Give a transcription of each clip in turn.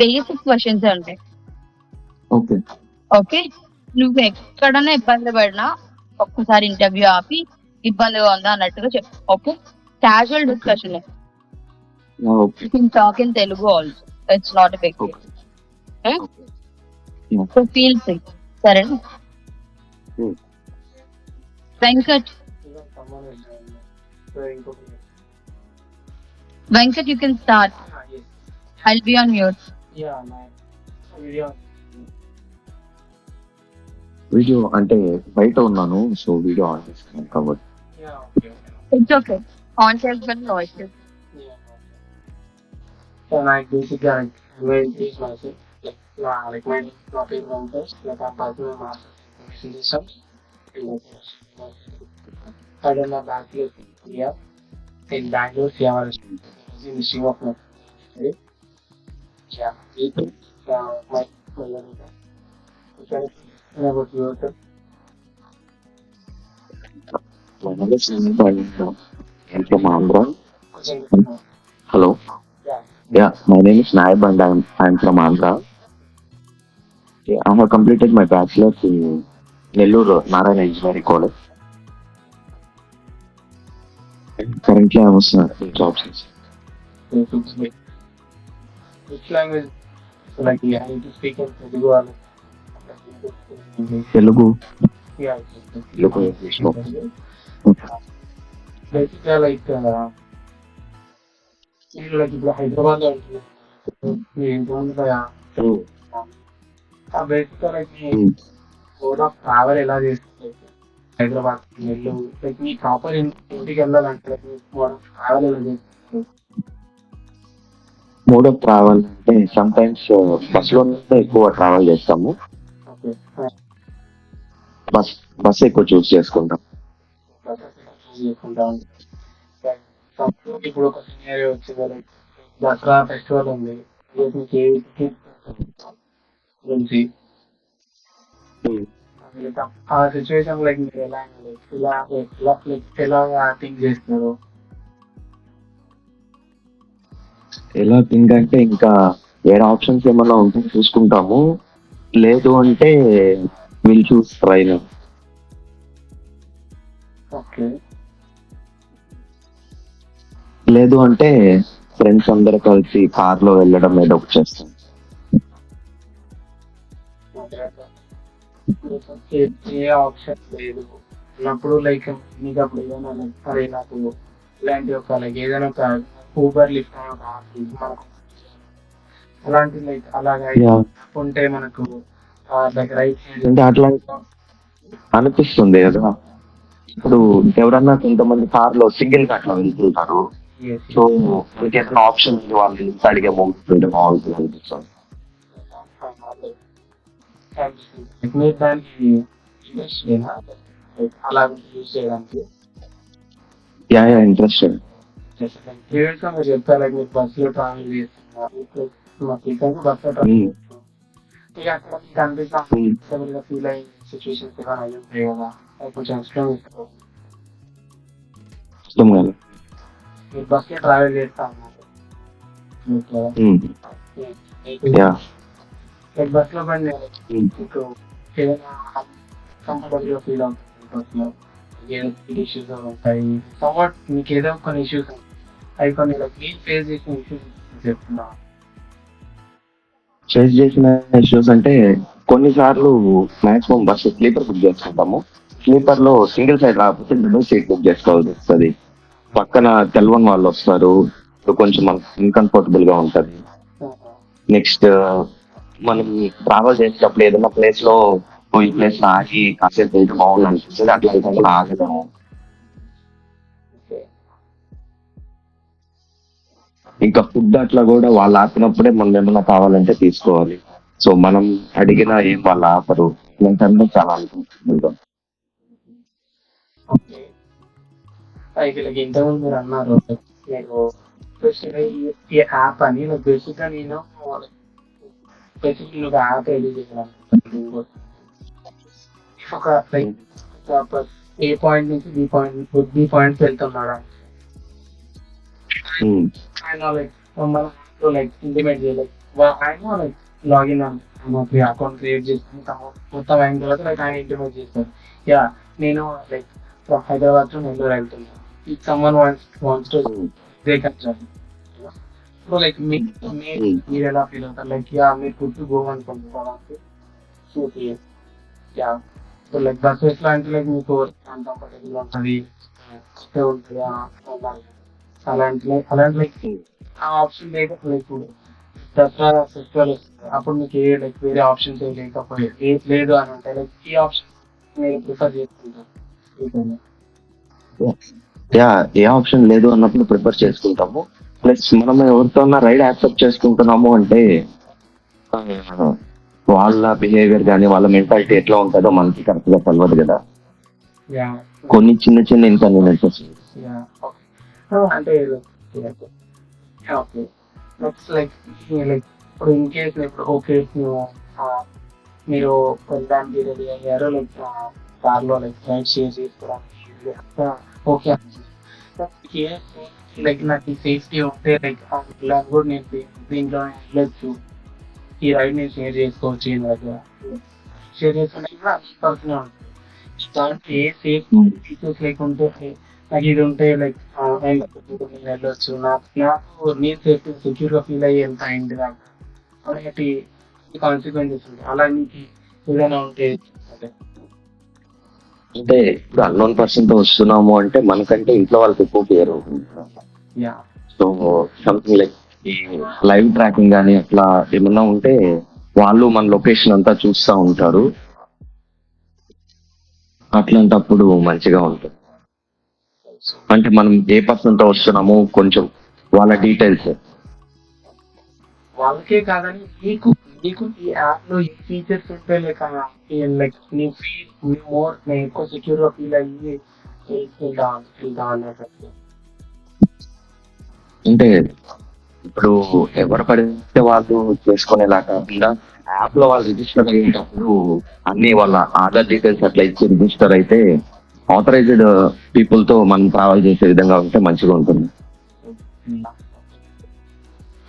Basic questions ఉంటాయి. Okay. Okay. నువ్వు ఎక్కడైనా ఇబ్బంది పడినా ఒక్కసారి ఇంటర్వ్యూ ఆపి ఇబ్బందిగా ఉందా అన్నట్టుగా చెప్పు. Okay. Casual discussion. Okay. You can talk in Telugu also. It's not a big deal. Yeah. So feel free. సరేనా? Hmm. Venkat you can start. I'll be on mute. Video అంటే బయట ఉన్నాను, సో వీడియో ఆన్ చేస్తున్నాను కాబట్టి. It's okay. ఆన్ చేసుకొని voice. So like basically like will introduce myself. Like my topic mentors, like I'm partner master in systems. I done my bachelor's here in Bangalore, CMRS Ministry of Mathematics. Yeah, my about yourself. My name is Naib. I'm from Andhra. Hello. Yeah, my name is Naib and I'm from Andhra. Okay, I have completed my bachelor's in Nellore Narayana Engineering College. And currently I was in job search. Which language? So like yeah, I need to speak in Telugu or Telugu. yeah. Telugu English. No. Basically like మీరు like ఇప్పుడు హైదరాబాద్ లో ఉంటున్నారు. మీ ఇంట్లో బేసిక్గా like me mode of travel ఎలా చేస్తుంది Hyderabad Nellore like మీ proper ఇంటికి వెళ్ళాలంటే మోడ్ ఆఫ్ ట్రావెల్ ఎలా చేస్తుంది? మోడ్ ఆఫ్ ట్రావెల్ అంటే సమ్ టైమ్స్ బస్సులో ఎక్కువ ట్రావెల్ చేస్తాము. ఓకే బస్ ఎక్కువ చూస్ చేసుకుంటాం. ఇప్పుడు ఒక సినారియో వచ్చింది లైక్ దసరా ఫెస్టివల్ ఉంది గురించి ఆ సిచ్యువేషన్ లైక్ మీరు ఎలా ఎలా థింక్ చేస్తున్నారు? ఎలా థింక్ అంటే ఇంకా వేరే ఆప్షన్స్ ఏమన్నా ఉంటే చూసుకుంటాము, లేదు అంటే విల్ చూస్ ట్రైన్. ఓకే లేదు అంటే ఫ్రెండ్స్ అందరూ కలిసి కార్ లో వెళ్ళడం ఏదో ఒకటి చేస్తాం. ఏ ఆప్షన్ లేదు అన్నప్పుడు లైక్ మీకు అప్పుడు ఏదైనా లైక్ అరే నాకు ఇలాంటి ఒక లైక్ ఏదైనా ఒక ఊబర్ లిఫ్ట్ మనకు అలాంటి లైక్ అలాగా Yeah. ఉంటే మనకు లైక్ రైట్ అంటే అట్లా అనిపిస్తుంది కదా. ఇప్పుడు ఎవరన్నా కొంతమంది కార్ లో సింగిల్ గా అట్లా వెళ్తుంటారు, సో ఇంకేదైనా ఆప్షన్ ఉంది వాళ్ళు ఇంత అడిగే మూమెంట్ బాగుంటుంది అనిపిస్తుంది. మీరు దానికి ఇంట్రెస్ట్ లేదా అలా యూజ్ చేయడానికి? Yeah interested. ప్రీవియస్ గా మీరు చెప్పారు like మీరు బస్సులో ట్రావెల్ చేస్తున్నారు, మాకు ఇక్కడ బస్సులో ట్రావెల్ ఇక అక్కడ మీకు అనిపిస్తుంది ఫీల్ అయ్యే సిచ్యువేషన్స్ ఏమైనా అయ్యి ఉంటాయి కదా, అవి కొంచెం ఎక్స్ప్లెయిన్ చేస్తారు. ఇష్టం కాదు. మీరు బస్సులో ట్రావెల్ చేస్తా ఉన్నారు యా లైక్ బస్సులో పని మీకు ఏదైనా కంఫర్టబుల్ గా ఫీల్ అవుతుంది బస్సులో, ఏదో ఇష్యూస్ ఉంటాయి సమ్వాట్ మీకు ఏదో కొన్ని ఇష్యూస్ అవి కొన్ని లైక్ మీరు ఫేస్ చేసిన ఇష్యూస్ చెప్తున్నా. ఫేస్ చేసిన ఇష్యూస్ అంటే కొన్నిసార్లు మాక్సిమం బస్సు స్లీపర్ బుక్ చేసుకుంటాము. స్లీపర్ లో సింగిల్ సైడ్ రాకపోతే డబుల్ సీట్ బుక్ చేసుకోవాల్సి వస్తుంది. పక్కన తెలవని వాళ్ళు వస్తారు, సో కొంచెం మనకు ఇన్కంఫర్టబుల్ గా ఉంటది. నెక్స్ట్ మనం ట్రావెల్ చేసేటప్పుడు ఏదైనా ప్లేస్ లో ఈ ప్లేస్ ఆగి కాసేపు వెళ్తే బాగుంది అనిపిస్తుంది, అట్లా అయితే ఆగదాము. ఇంకా ఫుడ్ అట్లా కూడా వాళ్ళు ఆపినప్పుడే మనం ఏమన్నా కావాలంటే తీసుకోవాలి. సో మనం అడిగినా ఏం వాళ్ళు ఆపరు, ఇలాంటి చాలా అనుకుంటున్నాం. ఓకే లైక్ ఇంతకుముందు మీరు అన్నారు నేను ఈ యాప్ అని నాకు బేసిక్గా నేను బేసిక్లీ ఒక యాప్ రెడీ చేయాలనుకుంటున్నాను. ఒక లైక్ ఏ పాయింట్ నుంచి బి పాయింట్ వెళ్తున్నాడు ఆయన లైక్ మనం లైక్ ఇంటిమేట్ చేయలేదు ఆయన లైక్ లాగిన్ అకౌంట్ క్రియేట్ చేసుకుని మొత్తం అయిన తర్వాత లైక్ ఆయన ఇంటిమేట్ చేస్తారు. యా నేను like from Hyderabad to Nellore వెళ్తున్నాను. If someone wants to they can join. So like మీరు ఎలా ఫీల్ అవుతారు? లైక్ యా మీరు గుర్తు గో అనుకుంటున్నాను. So yeah so like buses లో అంటే లైక్ మీకు కంఫర్టబుల్ ఉంటుంది ఉంటుంది అలాంటి లైక్ ఆ ఆప్షన్ లేక లైక్ దసరా ఫెస్టివల్ వస్తుంది అప్పుడు మీకు ఏ లైక్ వేరే ఆప్షన్స్ ఏం లేకపోతే లేదు అని అంటే లైక్ ఈ ఆప్షన్ మీరు ప్రిఫర్ చేసుకుంటారు. యా ఏ ఆప్షన్ లేదు అన్నప్పుడు ప్రిఫర్ చేసుకుంటాము. ప్లస్ మనం ఎవరితో రైడ్ యాక్సెప్ట్ చేసుకుంటున్నాము అంటే ఆ, వాళ్ళ బిహేవియర్ కానీ వాళ్ళ మెంటాలిటీ ఎట్లా ఉంటుందో మనకి కరెక్ట్ గా తెలియదు కదా. యా కొన్ని చిన్న చిన్న ఇన్కన్వీనియన్సెస్. యా ఓకే అంటే ఓకే నెక్స్ట్ లైక్ ఇప్పుడు ఇన్ కేస్ ఇప్పుడు ఓకే మీరు వెళ్ళడానికి రెడీ అయ్యారు లైక్ కార్లో లైక్ రైడ్ షేర్ చేసుకోవడానికి ఓకే లైక్ నాకు సేఫ్టీ ఉంటే లైక్ ఇలా కూడా నేను దీంట్లో వెళ్ళొచ్చు, ఈ రైడ్ నేను షేర్ చేసుకోవచ్చు ఈ దగ్గర షేర్ చేసుకుంటే కూడా పర్సనల్ ఉంటుంది. దానికి ఏ సేఫ్టీ ఫీచర్స్ లేకుంటే నాకు ఇది ఉంటే లైక్ నేను వెళ్ళొచ్చు, నాకు నేను సేఫ్టీ సెక్యూర్ గా ఫీల్ అయ్యి ఎంత అయింది నాకు అలాంటి కాన్సిక్వెన్సెస్ ఉంటాయి. అలా నీకు ఏదైనా ఉంటే అంటే ఇప్పుడు అన్నోన్ పర్సన్ తో వస్తున్నాము అంటే మనకంటే ఇంట్లో వాళ్ళకి ఎక్కువ కేర్ అవుతుంది. యా సో సంథింగ్ లైక్ ఈ లైవ్ ట్రాకింగ్ కానీ అట్లా ఏమన్నా ఉంటే వాళ్ళు మన లొకేషన్ అంతా చూస్తూ ఉంటారు. అట్లాంటప్పుడు మంచిగా ఉంటుంది. అంటే మనం ఏ పర్సన్ తో వస్తున్నామో కొంచెం వాళ్ళ డీటెయిల్స్. వాళ్ళకే కాదని నీకు నీకు ఈ యాప్ లో ఈ ఫీచర్స్ ఉంటే లైక్ లైక్ నీ ఫీల్ మోర్ నేను ఎక్కువ సెక్యూర్ గా ఫీల్ అయ్యి వెళ్తా అన్నట్టు. అంటే ఇప్పుడు ఎవరు పడితే వాళ్ళు చేసుకునేలా కాకుండా యాప్ లో వాళ్ళు రిజిస్టర్ అయ్యేటప్పుడు అన్ని వాళ్ళ ఆధార్ డీటెయిల్స్ అట్లా ఇచ్చి రిజిస్టర్ అయితే ఆథరైజ్డ్ పీపుల్ తో మనం ట్రావెల్ చేసే విధంగా ఉంటే మంచిగా ఉంటుంది.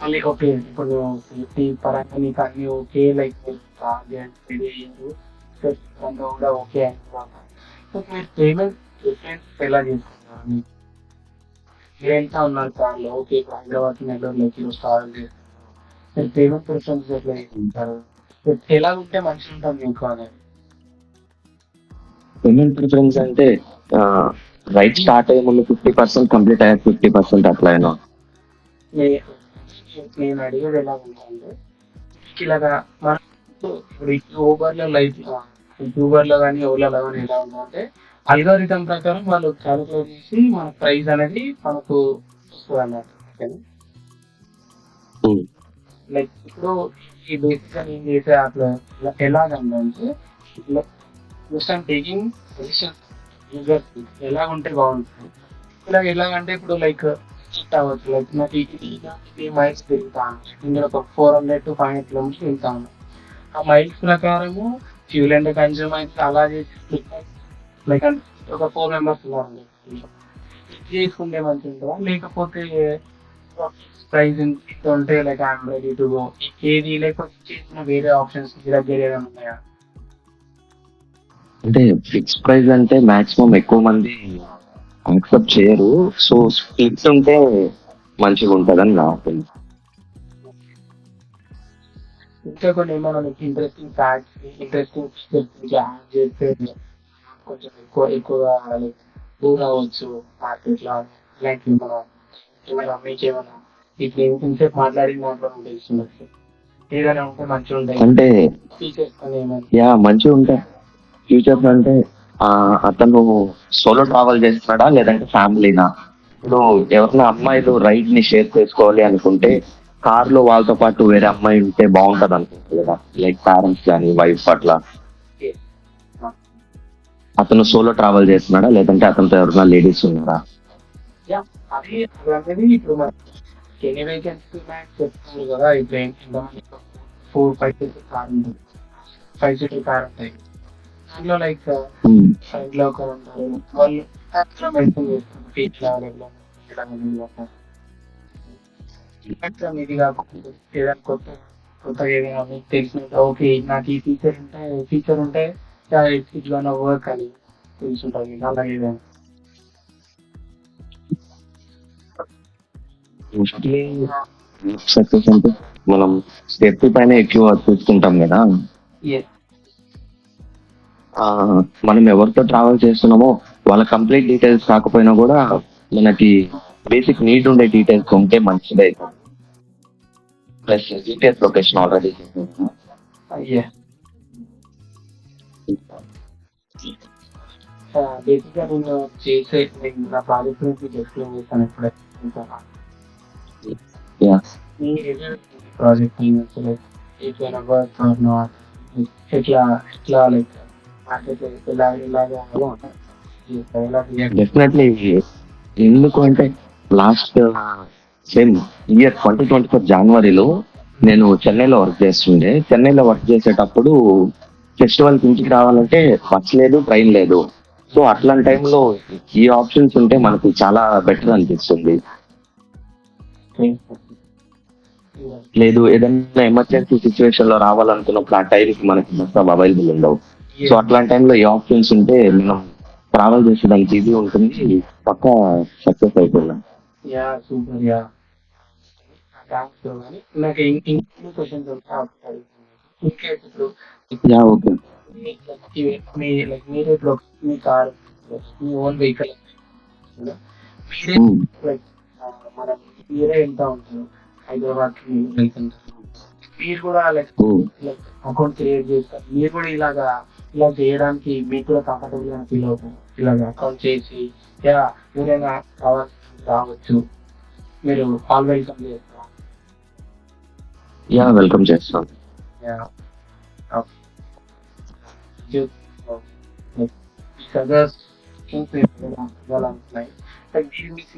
మళ్ళీ ఓకే ఇప్పుడు సేఫ్టీ పరంగా నీకు అన్ని ఓకే లైక్ కూడా ఓకే అంటున్నాను. మీరు పేమెంట్ ప్రిఫరెన్స్ ఎలా చేసుకున్నారు? మీరు ఎంత ఉన్నారు కార్లో ఓకే హైదరాబాద్ నెల్లూరులోకి ఈరోజు ట్రావెల్ చేస్తున్నారు, మీరు పేమెంట్ ప్రిఫరెన్స్ ఎట్లా చేసుకుంటారు? ఎలా ఉంటే మంచిగా ఉంటుంది మీకు అనేది? పేమెంట్ ప్రిఫరెన్స్ అంటే రైట్ స్టార్ట్ అయ్యే ముందు 50% కంప్లీట్ అయ్యాక 50% అట్లా అయినా. నేను అడిగేది ఎలా ఉందంటే ఇలాగా మనం ఇప్పుడు ఊబర్ లో లైఫ్ ఊబర్ లో కానీ ఓలాలో కానీ ఎలా ఉందంటే అల్గోరిథం ప్రకారం వాళ్ళు క్యాలిక్యులేట్ చేసి మన ప్రైస్ అనేది మనకు వస్తుంది అన్నట్టు. లైక్ ఇప్పుడు ఈ బేసిక్ గా నేను చేసే యాప్ లో ఎలాగంటే just I'm taking suggestion user ఎలా ఉంటే బాగుంటుంది. ఎలాగంటే ఇప్పుడు లైక్ సెట్ అవ్వచ్చు లైక్ నాకు ఈ మైల్స్ తిరుగుతాను ఇందులో ఒక 400 to 500 కిలోమీటర్స్ వెళ్తాను. ఆ మైల్స్ ప్రకారము ఫ్యూల్ అండ్ కన్జ్యూమ్ అయితే అలా చేసి లైక్ ఒక 4 members ఉన్నారండి చేసుకుంటే మంచి ఉంటుందా లేకపోతే ప్రైస్ ఇంత ఉంటే like I'm ready to go ఏది లేకపోతే చేసిన వేరే ఆప్షన్స్ మీ దగ్గర ఏదైనా ఉన్నాయా? అంటే ఫిక్స్ ప్రైస్ అంటే మాక్సిమం ఎక్కువ మంది యాక్సెప్ట్ చేయరు. సో స్ప్లిట్స్ ఉంటే మంచిగా ఉంటుందని నా ఒపీనియన్. ఇంకా కొన్ని ఏమైనా మీకు ఇంట్రెస్టింగ్ ఫ్యాక్ట్స్ ఇంట్రెస్టింగ్ యాడ్ చేస్తే కొంచెం ఎక్కువగా లైక్ మూవ్ అవ్వచ్చు మార్కెట్ లో ఇలాంటివి మనం ఏమైనా మీకేమైనా ఇప్పుడు ఇంతసేపు మాట్లాడిన దాంట్లో తెలుస్తుంది ఏదైనా ఉంటే మంచిగా ఉంటాయి అంటే ఫీచర్స్ అని ఏమైనా? యా మంచిగా ఉంటాయి ఫ్యూచర్స్ అంటే అతను సోలో ట్రావెల్ చేస్తున్నాడా లేదంటే ఫ్యామిలీనా? ఇప్పుడు ఎవరైనా అమ్మాయిలు రైడ్ ని షేర్ చేసుకోవాలి అనుకుంటే కార్ లో వాళ్ళతో పాటు వేరే అమ్మాయి ఉంటే బాగుంటది అనుకుంటుంది కదా, లైక్ పేరెంట్స్ కానీ వైఫ్ అట్లా. అతను సోలో ట్రావెల్ చేస్తున్నాడా లేదంటే అతనితో ఎవరైనా లేడీస్ ఉన్నారా? అది అనేది ఇప్పుడు మన ఎన్ని వేకెన్సీ మ్యాక్స్ చెప్తున్నారు కదా ఇప్పుడు ఎంతమంది 4-5 సీటర్ కార్ ఉంటుంది 5 సీటర్ కార్ ఉంటాయి దాంట్లో లైక్ సైడ్ లో ఒకరు ఉంటారు వాళ్ళు మెన్షన్ చేస్తారు ఫీట్ లెవెల్ ఇది కాకుండా ఏదైనా కొత్త కొత్తగా ఏదైనా మీకు తెలిసినట్టు ఓకే నాకు ఈ ఫీచర్ ఉంటే ఇట్స్ గోనా వర్క్ అని తెలుసుంటుంది మీకు అలాగే ఏదైనా. మోస్ట్లీ సక్సెస్ అంటే మనం సేఫ్టీ పైన ఎక్కువ చూసుకుంటాం కదా. Yes. ఆ, మనం ఎవరితో ట్రావెల్ చేస్తున్నామో వాళ్ళ కంప్లీట్ డీటెయిల్స్ కాకపోయినా కూడా మనకి బేసిక్ నీడ్ ఉండే డీటెయిల్స్ ఉంటే మంచిదే. Plus GPS location already Yeah. బేసిక్గా నేను నేను నా ప్రాజెక్ట్ గురించి మీకు ఎక్స్ప్లెయిన్ చేస్తాను ఇప్పుడే. మీ ప్రాజెక్ట్ ఎట్లా వర్క్ ఎట్లా ఎట్లా లైక్ మార్కెట్ ఎలాగా డెఫినెట్లీ. ఎందుకు అంటే లాస్ట్ సేమ్ ఇయర్ 2024 జనవరిలో నేను చెన్నైలో వర్క్ చేస్తుండే. చెన్నైలో వర్క్ చేసేటప్పుడు ఫెస్టివల్ ఇంటికి రావాలంటే బస్ లేదు, ట్రైన్ లేదు. సో అట్లాంటి టైంలో ఈ ఆప్షన్స్ ఉంటే మనకి చాలా బెటర్ అనిపిస్తుంది. లేదు ఏదైనా ఎమర్జెన్సీ సిచ్యువేషన్ లో రావాలనుకున్నప్పుడు ఆ టైంకి మనకి బస్ అవైలబుల్ ఉండవు. సో అట్లాంటి టైంలో ఈ ఆప్షన్స్ ఉంటే మనం ట్రావెల్ చేసేదానికి ఈజీ ఉంటుంది, పక్కా సక్సెస్ అవుతుంది. యా సూపర్ యా థ్యాంక్స్ కానీ నాకు ఇంకో క్వశ్చన్స్ ఇంకా ఇప్పుడు యా ఓకే. మీరే ఇప్పుడు మీ కార్ మీ ఓన్ వెహికల్ మీరే లైక్ మనం మీరే వెళ్తా ఉంటారు హైదరాబాద్కి వెళ్తుంటారు. మీరు కూడా లైక్ లైక్ అకౌంట్ క్రియేట్ చేస్తారు. మీరు కూడా ఇలా చేయడానికి మీకు కూడా కంఫర్టబుల్ గా ఫీల్ అవుతారు. ఇలాగ అకౌంట్ చేసి యా ఎవరైనా రావచ్చు, మీరు ఆల్ వెల్కమ్ చేస్తారు. యా వెల్కమ్ చేస్తాం. Yeah.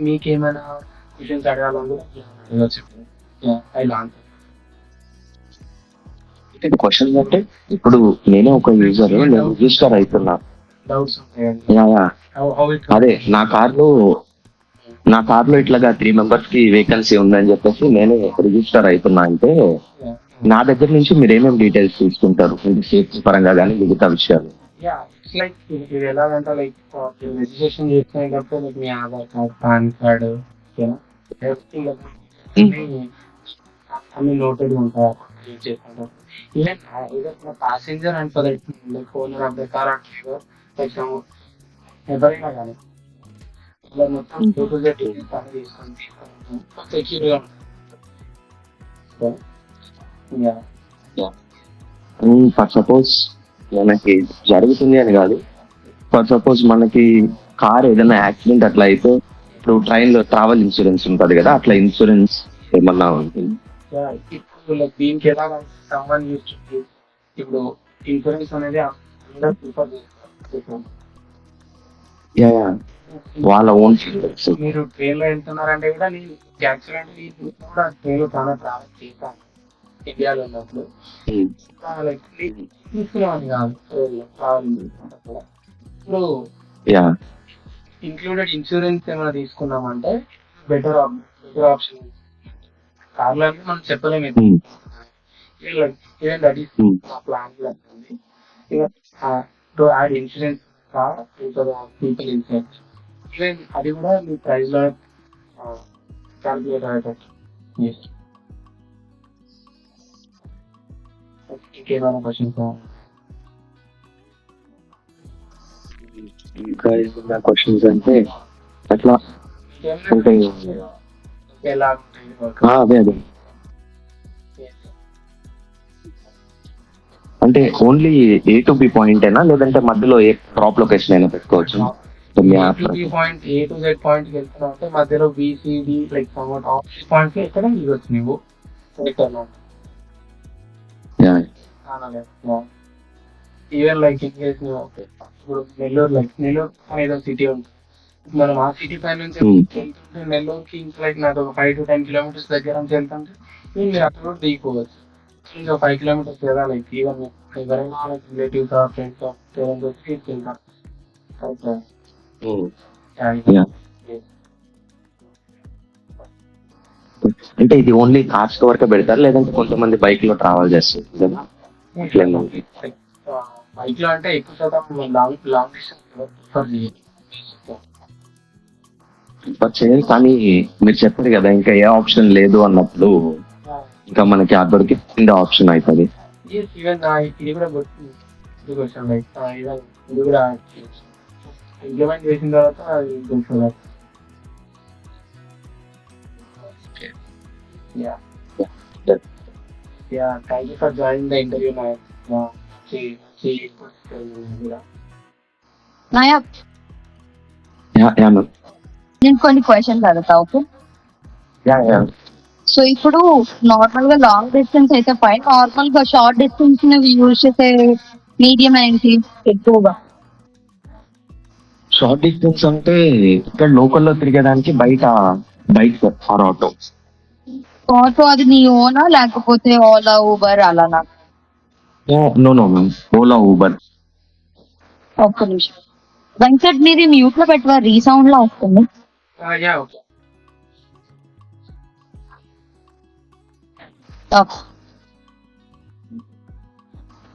మీకేమైనా క్వశ్చన్స్ అడగాలనుకుంటే క్వశ్చన్ అంటే ఇప్పుడు నేనే ఒక యూజర్, నేను రిజిస్టర్ అవుతున్నా. డౌట్స్ యా యా అదే నా కార్లో ఇట్లాగా 3 members కి వేకెన్సీ ఉందని చెప్పేసి నేనే రిజిస్టర్ అవుతున్నా. అంటే నా దగ్గర నుంచి మీరు ఏమేమి డీటెయిల్స్ తీసుకుంటారు, సేఫ్టీ పరంగా కానీ మిగతా విషయాలు? ఇట్స్ లైక్ ఇది ఎలాగంటే లైక్ రిజిస్ట్రేషన్ చేసుకునేటప్పుడు లైక్ మీ Aadhaar card, PAN card, everything అన్ని నోటెడ్ ఉంటాయి చేసుకుంటారు. Even passenger and for like owner of the car or driver like ఎవరైనా కానీ ఇలా మొత్తం పని తీసుకొని సెక్యూర్గా ఫర్ సపోజ్ మనకి జరుగుతుంది అని కాదు, ఫర్ సపోజ్ మనకి కార్ ఏదైనా యాక్సిడెంట్ అట్లా అయితే ఇప్పుడు ట్రైన్ లో ట్రావెల్ ఇన్సూరెన్స్ ఉంటుంది కదా, అట్లా ఇన్సూరెన్స్ ఏమన్నా ఉంటుంది? ఇప్పుడు లైక్ దీనికి ఎలా సంబంధం చేస్తుంది. ఇప్పుడు ఇన్సూరెన్స్ అనేది అందరూ ప్రిఫర్ చేస్తారు. వాళ్ళ ఓన్ మీరు ట్రైన్ లో వెళ్తున్నారంటే కూడా నేను యాక్సిడెంట్ కూడా ట్రైన్ లో చాలా ట్రావెల్ చేశాను ఇండియాలో ఉన్నప్పుడు. లైక్ తీసుకున్నామని కాదు ట్రావెల్ ఇప్పుడు ఇంక్లూడెడ్ ఇన్సూరెన్స్ ఏమైనా తీసుకున్నామంటే బెటర్ ఆప్షన్. కార్లో అంటే మనం చెప్పలేము ఈవెన్ దట్ ఈస్ ప్లాన్ ఉంది. To add insurance people insurance even అది కూడా మీ ప్రైస్ లో క్యాల్కులేట్ అయ్యేటట్టు. ఇంకేమైనా క్వశ్చన్స్? ఇంకా ఏమైనా క్వశ్చన్స్ అంటే అట్లా ఉంటాయి. ఎలా అదే అదే అంటే only A to B point అయినా లేదంటే మధ్యలో ఏ డ్రాప్ లొకేషన్ అయినా పెట్టుకోవచ్చు? Point A to Z point కి వెళ్తున్నావు అంటే మధ్యలో BCD like somewhat office points ఎక్కడ ఇవ్వచ్చు నువ్వు ఈవెన్ లైక్ ఇన్ కేస్ నువ్వు ఇప్పుడు నెల్లూరు అనేది సిటీ ఉంటుంది. మనం ఆ సిటీ పై నుంచి వెళ్తుంటే నెల్లూరుకి ఇంకా లైక్ నాకు ఒక 5 to 10 kilometers దగ్గర నుంచి వెళ్తుంటే మీరు అక్కడ కూడా దిగిపోవచ్చు. ఇంకా 5 kilometers కదా లైక్ ఈవెన్ ఎవరైనా రిలేటివ్స్ ఫ్రెండ్స్ పేరెంట్స్ వచ్చి తీసుకెళ్తారు. అంటే ఇది ఓన్లీ కార్స్ వరకే పెడతారు లేదంటే కొంతమంది బైక్ లో ట్రావెల్ చేస్తారు కదా ఇట్లేమో. బైక్ లో అంటే ఎక్కువ శాతం లాంగ్ లాంగ్ డిస్టెన్స్ ప్రిఫర్ చేయాలి. చేయాలి కానీ మీరు చెప్పారు కదా ఇంకా ఏ ఆప్షన్ లేదు అన్నప్పుడు ఇంకా మనకి ఆ దొరికింది ఆప్షన్ అవుతుంది. ఈవెన్ ఇది కూడా గుడ్ క్వశ్చన్. లైక్ ఇది కూడా ఇంప్లిమెంట్ చేసిన తర్వాత అది తెలుసు. Yeah. Yeah, thank you for joining the interview, Nayak. See you. Nayak, ma'am. నేను కొన్ని క్వశ్చన్స్ అడుగుతా, ఓకే? సో ఇప్పుడు నార్మల్ గా లాంగ్ డిస్టెన్స్ అయితే ఫైన్, నార్మల్ గా షార్ట్ డిస్టెన్స్ యూజ్ చేసే మీడియం ఏంటి ఎక్కువగా? షార్ట్ డిస్టెన్స్ అంటే ఇక్కడ లోకల్లో తిరిగేదానికి బయట బైక్ ఆర్ ఆటో. ఆటో అది నీ ఓనా లేకపోతే ఓలా ఊబర్ అలానా? No ma'am, Ola Uber. ఒక్క నిమిషం వెంకట్, మీది మ్యూట్ లో పెట్టవా? రీసౌండ్ లో వస్తుంది. Yeah, okay.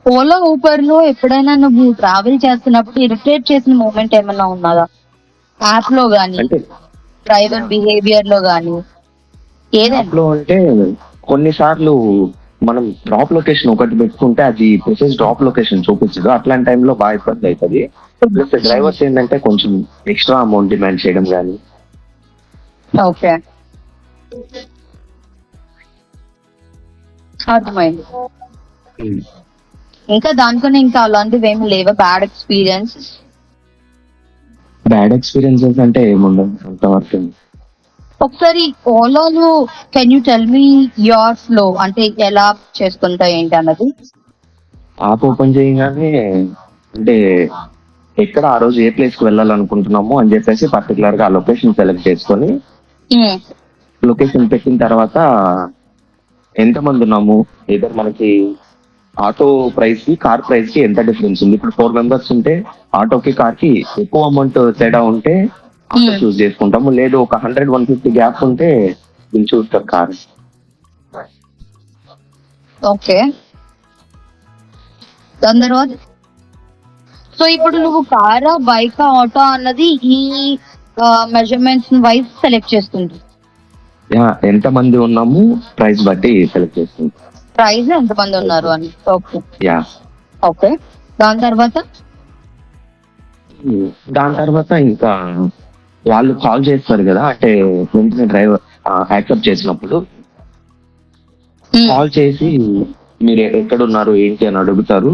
ఓలా ఊబర్ లో ఎప్పుడైనా నువ్వు ట్రావెల్ చేస్తున్నప్పుడు ఇరిటేట్ చేసిన మూమెంట్ ఏమన్నా ఉన్నదా? యాప్ లో గానీ, అంటే డ్రైవర్ బిహేవియర్ లో గానీ, ఏదైనా? యాప్ లో అంటే కొన్నిసార్లు మనం డ్రాప్ లొకేషన్ ఒకటి పెట్టుకుంటే అది ప్రెసెస్ డ్రాప్ లొకేషన్ చూపించదు. అట్లాంటి టైంలో బాగా ఇబ్బంది అవుతుంది. ప్లస్ డ్రైవర్స్ ఏంటంటే కొంచెం ఎక్స్ట్రా అమౌంట్ డిమాండ్ చేయడం కానీ. ఓకే, అర్థమైంది. ఇంకా దానికన్నా ఇంకా అలాంటివి ఏమి లేవా బ్యాడ్ ఎక్స్పీరియన్స్? బ్యాడ్ ఎక్స్పీరియన్సెస్ అంటే ఏముండదు అంతవరకు. ఒకసారి ఓలాలో can you tell me your flow, అంటే ఎలా చేసుకుంటా ఏంటి అన్నది? యాప్ ఓపెన్ చేయగానే అంటే ఎక్కడ ఆ రోజు ఏ ప్లేస్ కి వెళ్ళాలనుకుంటున్నామో అని చెప్పేసి పర్టికులర్ గా ఆ లొకేషన్ సెలెక్ట్ చేసుకొని లొకేషన్ పెట్టిన తర్వాత ఎంతమంది ఉన్నాము, ఏదో మనకి ఆటో ప్రైస్ కి కార్ ప్రైస్ కి ఎంత డిఫరెన్స్ ఉంది. ఇప్పుడు 4 మెంబర్స్ ఉంటే ఆటోకి కార్ కి ఎక్కువ అమౌంట్ తేడా ఉంటే ఆటో చూస్ చేసుకుంటాము. లేదు ఒక 100-150 గ్యాప్ ఉంటే వీళ్ళు చూస్తారు కార్. ఓకే, దాని తర్వాత సో ఇప్పుడు నువ్వు కారా బైక్ ఆటో అన్నది ఈ మెజర్మెంట్స్ వైజ్ సెలెక్ట్ చేసుకుంటావు. ఎంత మంది ఉన్నాము ప్రైస్ బట్టి సెలెక్ట్ చేసుకుంటాం. ప్రైస్ ఎంత మంది ఉన్నారు అని. Okay yeah, okay. దాని తర్వాత ఇంకా వాళ్ళు కాల్ చేస్తారు కదా, అంటే వెంటనే డ్రైవర్ యాక్సెప్ట్ చేసినప్పుడు కాల్ చేసి మీరు ఎక్కడున్నారు ఏంటి అని అడుగుతారు.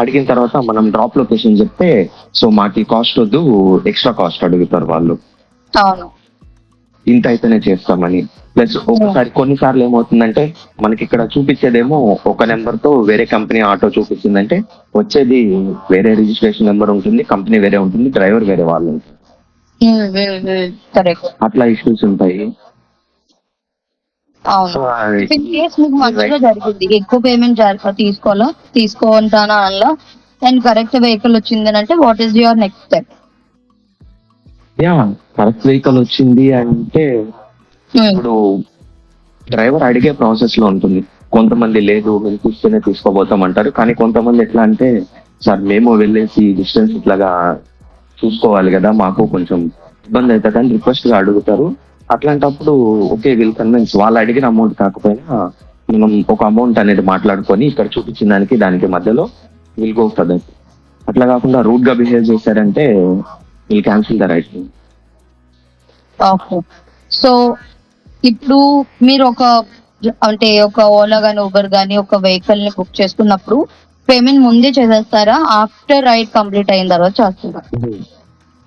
అడిగిన తర్వాత మనం డ్రాప్ లొకేషన్ చెప్తే సో మాకు కాస్ట్ వద్దు, ఎక్స్ట్రా కాస్ట్ అడుగుతారు వాళ్ళు. అవును, ఇంత అయితేనే చేస్తామని. ప్లస్ ఒకసారి కొన్నిసార్లు ఏమవుతుందంటే మనకి ఇక్కడ చూపించేదేమో ఒక నెంబర్ తో వేరే కంపెనీ ఆటో చూపించిందంటే వచ్చేది వేరే రిజిస్ట్రేషన్ నెంబర్ ఉంటుంది, కంపెనీ వేరే ఉంటుంది, డ్రైవర్ వేరే వాళ్ళు ఉంటుంది. కరెక్ట్. అట్లా ఇష్యూస్ ఉంటాయి. అవును, ఇన్ కేస్ మీకు మంచిగా జరిగింది, ఎక్కువ పేమెంట్ తీసుకుంటానా అలా అండ్ కరెక్ట్ వెహికల్ వచ్చింది అంటే what is your next step? Correct vehicle వచ్చింది అంటే ఇప్పుడు డ్రైవర్ అడిగే ప్రాసెస్ లో ఉంటుంది. కొంతమంది లేదు మేము చూస్తేనే తీసుకోబోతాం అంటారు, కానీ కొంతమంది ఎట్లా అంటే సార్ మేము వెళ్ళేసి డిస్టెన్స్ ఇట్లాగా చూసుకోవాలి కదా, మాకు కొంచెం ఇబ్బంది అవుతుంది అని రిక్వెస్ట్ గా అడుగుతారు. అట్లాంటప్పుడు ఓకే వీళ్ళు కన్విన్స్, వాళ్ళు అడిగిన అమౌంట్ కాకపోయినా మనం ఒక అమౌంట్ అనేది మాట్లాడుకొని ఇక్కడ చూపించిన దానికి మధ్యలో వీల్ గో ఫర్ దట్. అట్లా కాకుండా రూట్ గా బిహేవ్ చేశారంటే we'll cancel the ride. Okay, so ఇప్పుడు మీరు ఒక ఓలా గానీ ఊబర్ గానీ ఒక వెహికల్ ని బుక్ చేసుకున్నప్పుడు పేమెంట్ ముందే చేసేస్తారా, ఆఫ్టర్ రైడ్ కంప్లీట్ అయిన తర్వాత చేస్తారా?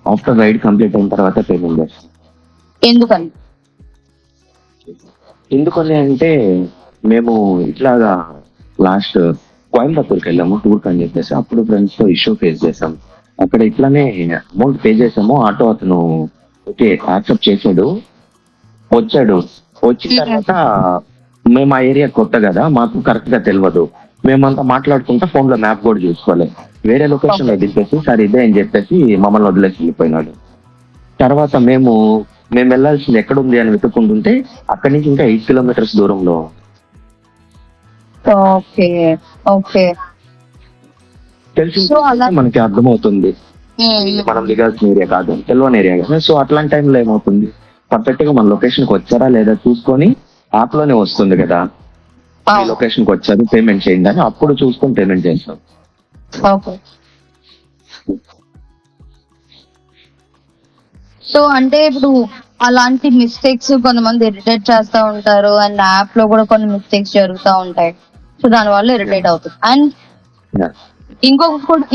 ఆఫ్టర్ రైడ్ కంప్లీట్ అయిన తర్వాత పేమెంట్ చేస్తాం. ఎందుకని అంటే మేము ఇట్లాగా లాస్ట్ కోయంబత్తూర్కి వెళ్ళాము టూర్ అని చెప్పేసి, అప్పుడు ఫ్రెండ్స్ తో ఇష్యూ ఫేస్ చేసాం. అక్కడ ఇట్లానే అమౌంట్ పే చేసాము, ఆటో అతను ఓకే యాక్సెప్ట్ చేసాడు, వచ్చాడు. వచ్చిన తర్వాత మేము ఆ ఏరియా కొత్త కదా, మాకు కరెక్ట్ గా తెలియదు. మేమంతా మాట్లాడుకుంటా ఫోన్ లో మ్యాప్ కూడా చూసుకోవాలి, వేరే లొకేషన్ లో దింపేసి సార్ ఇదే అని చెప్పేసి మమ్మల్ని వదిలేసి వెళ్ళిపోయినాడు. తర్వాత మేము మేము వెళ్ళాల్సింది ఎక్కడ ఉంది అని వెతుక్కుంటుంటే అక్కడి నుంచి ఇంకా 8 కిలోమీటర్స్ దూరంలో. ఓకే. ఓకే. తెలిసి సో అలా మనకి అర్థమవుతుంది ఉమ్, మనం దిగాల్సిన ఏరియా కాదు, తెలియని ఏరియా కదా. సో అట్లాంటి టైంలో ఏమవుతుంది, పర్ఫెక్ట్ గా మన లొకేషన్ కి వచ్చారా లేదా చూసుకొని యాప్ లోనే వస్తుంది కదా, ఈ అవును. లొకేషన్ కి వచ్చారు పేమెంట్ చేయండి అని, అప్పుడు చూసుకొని పేమెంట్ చేస్తాం. ఓకే. సో అంటే ఇప్పుడు అలాంటి మిస్టేక్స్ కొంతమంది ఇరిటేట్ చేస్తూ ఉంటారు అండ్ యాప్ లో కూడా కొన్ని మిస్టేక్స్ జరుగుతూ ఉంటాయి. సో దాని వల్ల ఇరిటేట్ అవుతుంది. And Yeah.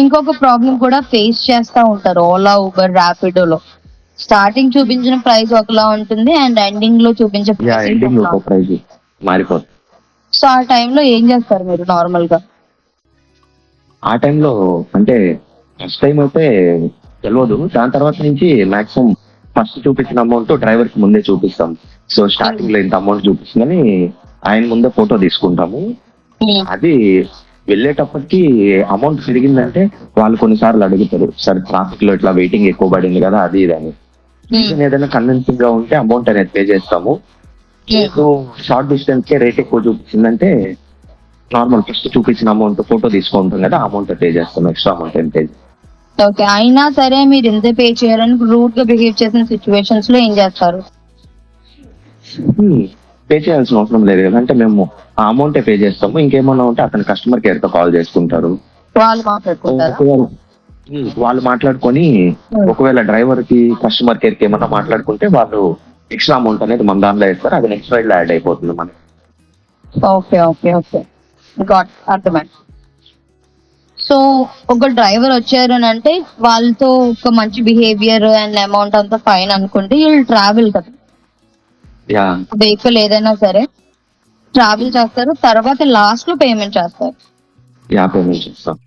ఇంకొక ప్రాబ్లం కూడా ఫేస్ చేస్తూ ఉంటారు ఓలా, ఊబర్, ర్యాపిడోలో. స్టార్టింగ్ చూపించిన ప్రైస్ ఒకలా ఉంటుంది అండ్ ఎండింగ్ లో చూపించే యా, ప్రైస్ ఎండింగ్ ఒకలా ఒక ఉంటుంది. ప్రైజ్ మారిపోతుంది. సో ఆ టైంలో ఏం చేస్తారు మీరు నార్మల్ గా? ఆ టైంలో అంటే ఫస్ట్ టైం అయితే తెలియదు, దాని తర్వాత నుంచి మాక్సిమం ఫస్ట్ చూపించిన అమౌంట్ డ్రైవర్ కి ముందే చూపిస్తాం. సో స్టార్టింగ్ లో ఇంత అమౌంట్ చూపిస్తుందని ఆయన ముందే ఫోటో తీసుకుంటాము. అది వెళ్ళేటప్పటికి అమౌంట్ పెరిగిందంటే వాళ్ళు కొన్నిసార్లు అడుగుతారు, సార్ ట్రాఫిక్ లో ఇట్లా వెయిటింగ్ ఎక్కువ పడింది కదా అది ఇది అని. రీజన్ ఏదైనా కన్విన్సింగ్ గా ఉంటే అమౌంట్ అనేది పే చేస్తాము. లేదు షార్ట్ డిస్టెన్స్ కే రేట్ ఎక్కువ చూపించిందంటే నార్మల్ ఫస్ట్ చూపించిన అమౌంట్ ఫోటో తీసుకుంటాం కదా, అమౌంట్ పే చేస్తాం, ఎక్స్ట్రా అమౌంట్ ఏం పే చేస్తాం. ఓకే. అయినా సరే మీరు ఎంత పే చేయాలని రూట్ గా బిహేవ్ చేసిన సిచ్యువేషన్స్ లో ఏం చేస్తారు? పే చేయాల్సిన అవసరం లేదు కదా, అంటే మేము ఆ అమౌంట్ పే చేస్తాము. ఇంకేమన్నా ఉంటే అతను కస్టమర్ కేర్ తో కాల్ చేసుకుంటారు. వాళ్ళు మాట్లాడుకుంటారా? ఒకవేళ వాళ్ళు మాట్లాడుకొని ఒకవేళ డ్రైవర్ కి కస్టమర్ కేర్ కి ఏమన్నా మాట్లాడుకుంటే వాళ్ళు ఎక్స్ట్రా అమౌంట్ అనేది మన దాంట్లో వేస్తారు, అది నెక్స్ట్ రైడ్ లో యాడ్ అయిపోతుంది మనకి. ఓకే. ఓకే. ఓకే. గాట్, అర్థమైంది. సో ఒక డ్రైవర్ వచ్చారు అని అంటే వాళ్ళతో ఒక మంచి బిహేవియర్ అండ్ అమౌంట్ అంతా ఫైన్ అనుకుంటే వీళ్ళు ట్రావెల్ కదా, యా, వెహికల్ ఏదైనా సరే ట్రావెల్ చేస్తారు, తర్వాత లాస్ట్ లో పేమెంట్ చేస్తారు. యా పేమెంట్ చేస్తాం.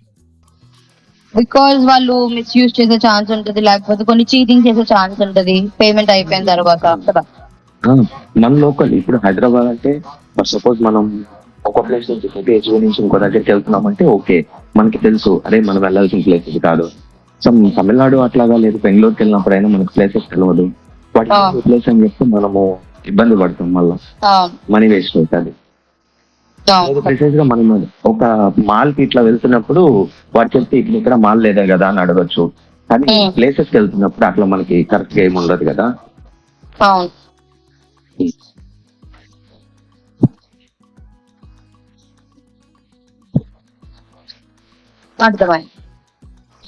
బికాజ్ వాళ్ళు మిస్యూజ్ చేసే ఛాన్స్ ఉంటుంది, లేకపోతే కొన్ని చీటింగ్ చేసే ఛాన్స్ ఉంటుంది పేమెంట్ అయిపోయిన తర్వాత కదా. మన లోకల్ ఇప్పుడు హైదరాబాద్ అంటే ఫర్ సపోజ్ మనం ఒక ప్లేస్ నుంచి హెచ్ఓ నుంచి ఇంకో దగ్గరికి వెళ్తున్నామంటే ఓకే, మనకి తెలుసు అరే మనం వెళ్ళాల్సిన ప్లేస్ ఇది కాదు. సమ్ తమిళనాడు అట్లాగా లేదు, బెంగళూరుకి వెళ్ళినప్పుడైనా మనకి ప్లేసెస్ తెలియదు, వాటి ప్లేస్ అని చెప్తే మనము ఇబ్బంది పడతాం, మళ్ళీ మనీ వేస్ట్ అవుతుంది. ప్రెసెస్ గా మనం ఒక మాల్ కి ఇట్లా వెళ్తున్నప్పుడు వాడు చెప్తే ఇక్కడ మాల్ లేదా కదా అని అడగచ్చు, కానీ ప్లేసెస్ కి వెళ్తున్నప్పుడు అట్లా మనకి కరెక్ట్ గా ఏమి ఉండదు కదా. అవును. అర్థమైంది.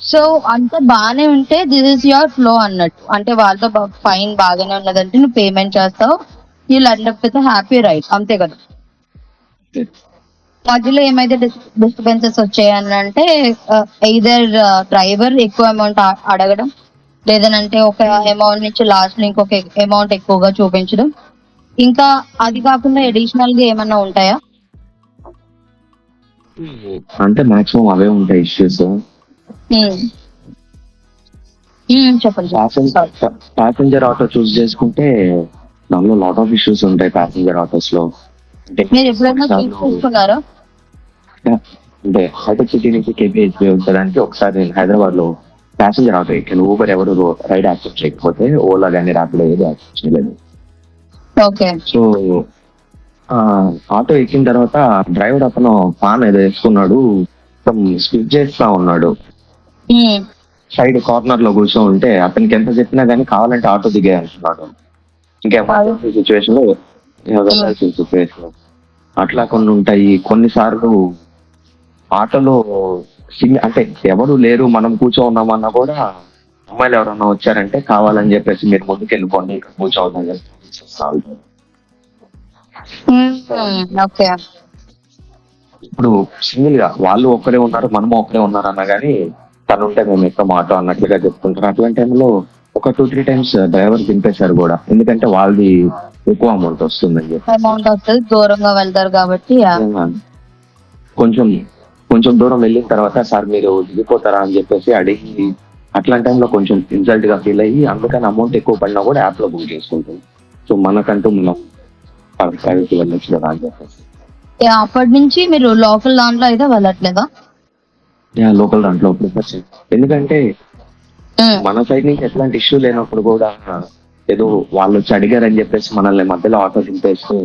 సో అంత బాగానే ఉంటే దిస్ ఇస్ యువర్ ఫ్లో అన్నట్టు, అంటే వాళ్ళతో ఫైన్ బాగానే ఉన్నదంటే నువ్వు పేమెంట్ చేస్తావు, వీళ్ళు ఎండ్ విత్ హ్యాపీ రైట్, అంతే కదా. మధ్యలో ఏమైతే డిస్టర్బెన్సెస్ వచ్చాయని అంటే ఎయిదర్ డ్రైవర్ ఎక్కువ అమౌంట్ అడగడం, లేదనంటే ఒక అమౌంట్ నుంచి లాస్ట్ లో ఇంకొక అమౌంట్ ఎక్కువగా చూపించడం, ఇంకా అది కాకుండా అడిషనల్ గా ఏమన్నా ఉంటాయా? అంటే మాక్సిమం అవే ఉంటాయి ఇష్యూస్. చెప్పండి. ప్యాసింజర్ ఆటో చూస్ చేసుకుంటే దానిలో లాట్ ఆఫ్ ఇష్యూస్ ఉంటాయి ప్యాసింజర్ ఆటోస్ లో. మీరు ఎప్పుడైనా చూసుకున్నారా? అంటే హైటెక్ సిటీ నుంచి కేపీహెచ్పీ వచ్చేదానికి ఒకసారి నేను హైదరాబాద్ లో ప్యాసింజర్ ఆటో ఎక్కాను. ఊబర్ ఎవరు రైడ్ యాక్సెప్ట్ చేయకపోతే ఓలా కానీ ర్యాపిడో ఏది యాక్సెప్ట్ చేయలేదు. ఓకే. సో ఆటో ఎక్కిన తర్వాత డ్రైవర్ అతను పాన్ ఏదో వేసుకున్నాడు, స్కిప్ చేస్తా ఉన్నాడు. సైడ్ కార్నర్ లో కూర్చో ఉంటే అతనికి ఎంత చెప్పినా కానీ కావాలంటే ఆటో దిగే అంటున్నాడు. ఇంకెమర్జెన్సీ సిచ్యువేషన్ లో వెళ్ళాల్సిన సిచ్యువేషన్ అట్లా కొన్ని ఉంటాయి. కొన్నిసార్లు ఆటోలో అంటే ఎవరు లేరు మనం కూర్చో ఉన్నామన్నా కూడా అమ్మాయిలు ఎవరన్నా వచ్చారంటే కావాలని చెప్పేసి మీరు ముందుకు వెళ్ళిపోండి ఇక్కడ కూర్చోవద్దని చెప్పి. ఓకే. ఇప్పుడు సింగిల్ గా వాళ్ళు ఒక్కరే ఉన్నారు మనము ఒక్కరే ఉన్నారు అన్నా కానీ తను ఉంటే మేము ఎక్కువ ఆటో అన్నట్లుగా చెప్పుకుంటారు. అట్లాంటి టైంలో ఒక 2-3 టైమ్స్ డ్రైవర్ దింపేశారు కూడా, ఎందుకంటే వాళ్ళది ఎక్కువ అమౌంట్ వస్తుందని చెప్పి. అమౌంట్ వస్తుంది, దూరంగా వెళ్తారు కాబట్టి. కొంచెం దూరం వెళ్ళిన తర్వాత సార్ మీరు దిగిపోతారా అని చెప్పేసి అడిగి అట్లాంటి టైంలో కొంచెం ఇన్సల్ట్ గా ఫీల్ అయ్యి అందుకని అమౌంట్ ఎక్కువ పడినా కూడా యాప్ లో బుక్ చేసుకుంటాం. సో మనకంటూ మనం ప్రైవేట్ వెళ్ళొచ్చు కదా అని చెప్పేసి. అప్పటి నుంచి మీరు లోకల్ దాంట్లో అయితే వెళ్ళట్లేదా? లోకల్ దాంట్లో ప్రిఫర్ చేయండి, ఎందుకంటే మన సైడ్ నుంచి ఎట్లాంటి ఇష్యూ లేనప్పుడు కూడా ఏదో వాళ్ళు వచ్చి అడిగారని చెప్పేసి మనల్ని మధ్యలో ఆటో దింపేస్తే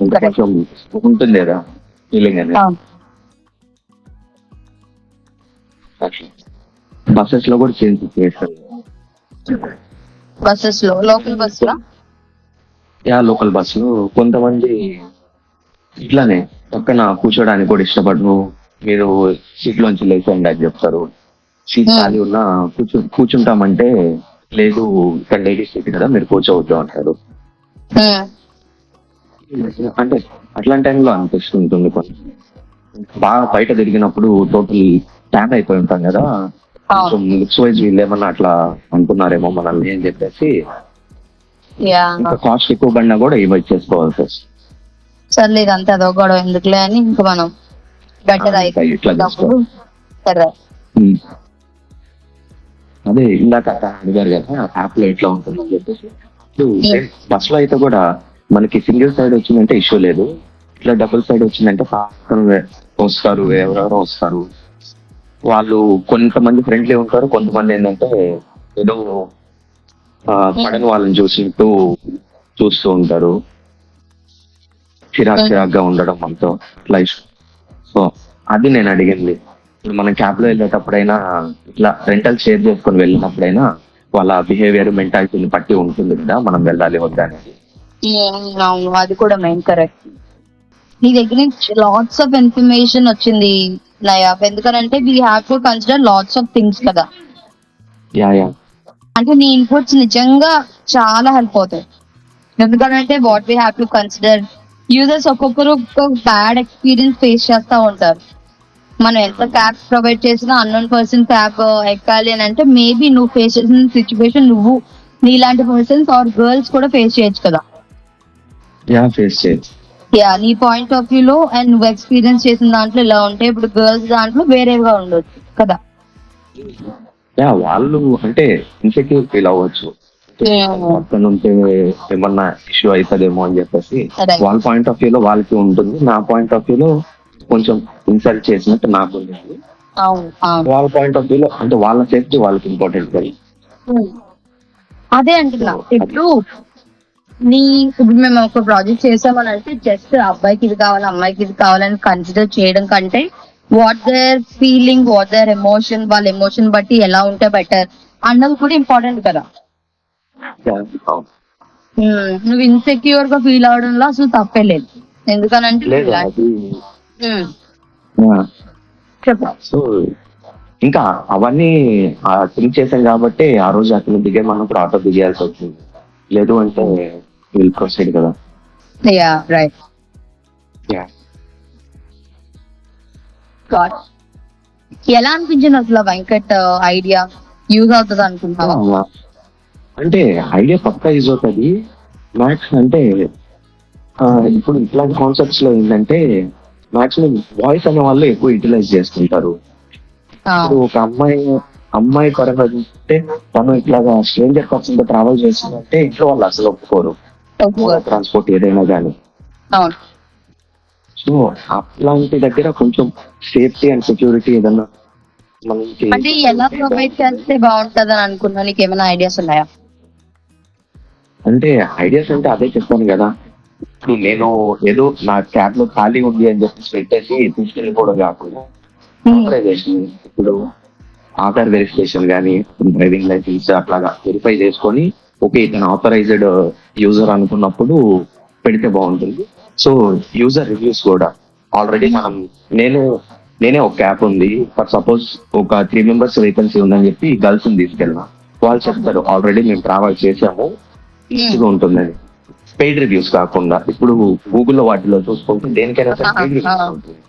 ఇంకా కొంచెం ఉంటుంది కదా ఫీలింగ్ అనేది. బస్సెస్ లో కూడా చేంజ్ చేస్తారు. బస్సెస్ లో లోకల్ బస్ లో లోకల్ బస్సులు కొంతమంది ఇట్లానే పక్కన కూర్చోడానికి కూడా ఇష్టపడరు. మీరు సీట్ లోంచి లేచండి అని చెప్తారు. సీట్ ఖాళీ ఉన్నా కూర్చుంటామంటే లేదు ఇక్కడ లేడీస్ సీట్ కదా మీరు కూర్చోవద్దు అంటారు. అంటే అట్లాంటి టైంలో అనిపిస్తుంటుంది కొంచెం. బాగా బయట తిరిగినప్పుడు టోటల్ ట్యాన్ అయిపోయి ఉంటాం కదా, కొంచెం లుక్స్ వైజ్ వీళ్ళు ఏమన్నా అట్లా అంటున్నారేమో మనల్ని అని చెప్పేసి ఇంకా కాస్ట్ ఎక్కువ పడినా కూడా ఇవి చేసుకోవాల్సి వస్తుంది. సర్లే ఇదంతా అదో గొడవ ఎందుకులే అని ఇంకా మనం బెటర్ ఇట్లా అయితే అదే ఇందాక అడిగారు కదా యాప్ లో ఎట్లా ఉంటుంది అని చెప్పేసి. బస్ లో అయితే కూడా మనకి సింగిల్ సైడ్ వచ్చిందంటే ఇష్యూ లేదు. ఇట్లా డబుల్ సైడ్ వచ్చిందంటే వస్తారు, ఎవరెవరో వస్తారు. వాళ్ళు కొంతమంది ఫ్రెండ్లీ ఉంటారు, కొంతమంది ఏంటంటే ఏదో పడని వాళ్ళని చూసినట్టు చూస్తూ ఉంటారు. చిరాగ్గా ఉండడం మనతో ఇట్లా ఇష్యూ. సో అది నేను అడిగింది. ఇప్పుడు మనం క్యాబ్ లో వెళ్ళేటప్పుడైనా ఇట్లా రెంటల్ షేర్ చేసుకొని వెళ్ళినప్పుడైనా వాళ్ళ బిహేవియర్ మెంటాలిటీని బట్టి ఉంటుంది కదా మనం వెళ్ళాలి వద్దా అనేది. అది కూడా మెయిన్ కరెక్ట్. నీ దగ్గర నుంచి లాట్స్ ఆఫ్ ఇన్ఫర్మేషన్ వచ్చింది నయా, ఎందుకంటే we have to consider lots of things కదా. అంటే నీ ఇన్పుట్స్ నిజంగా చాలా హెల్ప్ అవుతాయి. ఎందుకంటే what we have to consider users ఒక్కొక్కరు బ్యాడ్ ఎక్స్పీరియన్స్ ఫేస్ చేస్తూ ఉంటారు. మనం ఎంత క్యాబ్ ప్రొవైడ్ చేసినా అన్నోన్ పర్సన్ క్యాబ్ ఎక్కాలి అని అంటే మేబీ నువ్వు ఫేస్ చేసిన సిచ్యువేషన్ నువ్వు నీలాంటి పర్సన్స్ ఆర్ గర్ల్స్ కూడా ఫేస్ చేయొచ్చు కదా. నీ పాయింట్ ఆఫ్ వ్యూ లో అండ్ నువ్వు ఎక్స్పీరియన్స్ చేసిన దాంట్లో ఇలా ఉంటే ఇప్పుడు గర్ల్స్ దాంట్లో వేరేగా ఉండొచ్చు కదా. వాళ్ళు అంటే ఇన్సెక్యూర్ ఫీల్ అవ్వచ్చు, అక్కడ ఉంటే ఏమన్నా ఇష్యూ అవుతుందేమో అని చెప్పేసి వాళ్ళ పాయింట్ ఆఫ్ వ్యూ లో వాళ్ళకి ఉంటుంది. నా పాయింట్ ఆఫ్ వ్యూ లో కొంచెం ఇన్సల్ట్ చేసినట్టు నాకు ఉంటుంది. వాళ్ళ పాయింట్ ఆఫ్ వ్యూ లో అంటే వాళ్ళ సేఫ్టీ వాళ్ళకి ఇంపార్టెంట్ కదా. అదే అంటున్నా. ఇప్పుడు మేము ఒక ప్రాజెక్ట్ చేసామని అంటే జస్ట్ అబ్బాయికి ఇది కావాలి అమ్మాయికి ఇది కావాలని కన్సిడర్ చేయడం కంటే what their feeling, what their emotion, వాళ్ళ ఎమోషన్ బట్టి ఎలా ఉంటే బెటర్ అన్నది కూడా ఇంపార్టెంట్ కదా. నువ్వు ఇన్సెక్యూర్ గా ఫీల్ అవడంలో అసలు తప్పే లేదు. ఎందుకనంటే సో ఇంకా అవన్నీ థింక్ చేశాం కాబట్టి ఆ రోజు అతను దిగేమన్నప్పుడు ఆటో దిగేయాల్సి వచ్చింది. లేదు అంటే విల్ ప్రొసీడ్ కదా. ఎలా అనిపించింది అసలు వెంకట్ ఐడియా యూజ్ అవుతుంది అనుకుంటున్నావా? అంటే ఐడియా పక్కా యూజ్ అవుతుంది. మ్యాక్స్ అంటే ఇప్పుడు ఇట్లాంటి కాన్సెప్ట్స్ లో ఏంటంటే మాక్సిమం వాయిస్ అనే వాళ్ళు ఎక్కువ యూటిలైజ్ చేసుకుంటారు. ఇప్పుడు ఒక అమ్మాయి పరంగా చూస్తే తను ఇట్లాగా స్ట్రేంజర్ పర్సన్ తో ట్రావెల్ చేస్తుందంటే ఇంట్లో వాళ్ళు అసలు ఒప్పుకోరు, ట్రాన్స్పోర్ట్ ఏదైనా కానీ. సో అట్లాంటి దగ్గర కొంచెం సేఫ్టీ అండ్ సెక్యూరిటీ ఏదన్నా మనకి ఎలా ప్రొవైడ్ చేస్తే బాగుంటది అని అనుకున్నా. నీకు ఏమైనా ఐడియాస్ ఉన్నాయా? అంటే ఐడియాస్ అంటే అదే చెప్పాను కదా. ఇప్పుడు నేను ఏదో నా క్యాబ్ లో ఖాళీ ఉంది అని చెప్పి పెట్టేసి తీసుకెళ్ళిపోవడం కాకుండా ఆథరైజేషన్, ఇప్పుడు ఆధార్ వెరిఫికేషన్ కానీ డ్రైవింగ్ లైసెన్స్ అట్లాగా వెరిఫై చేసుకొని ఓకే ఇతను ఆథరైజ్డ్ యూజర్ అనుకున్నప్పుడు పెడితే బాగుంటుంది. సో యూజర్ రివ్యూస్ కూడా ఆల్రెడీ నేనే ఒక క్యాబ్ ఉంది ఫర్ సపోజ్ ఒక 3 members వేకెన్సీ ఉందని చెప్పి గర్ల్స్ ని తీసుకెళ్ళినా, వాళ్ళు చెప్తారు ఆల్రెడీ మేము ట్రావెల్ చేసాము ఈజీగా ఉంటుందని. పెయిడ్ రివ్యూస్ కాకుండా ఇప్పుడు గూగుల్లో వాటిలో చూసుకుంటే దేనికైనా సరే పెయిడ్ రివ్యూస్ ఉంటుంది.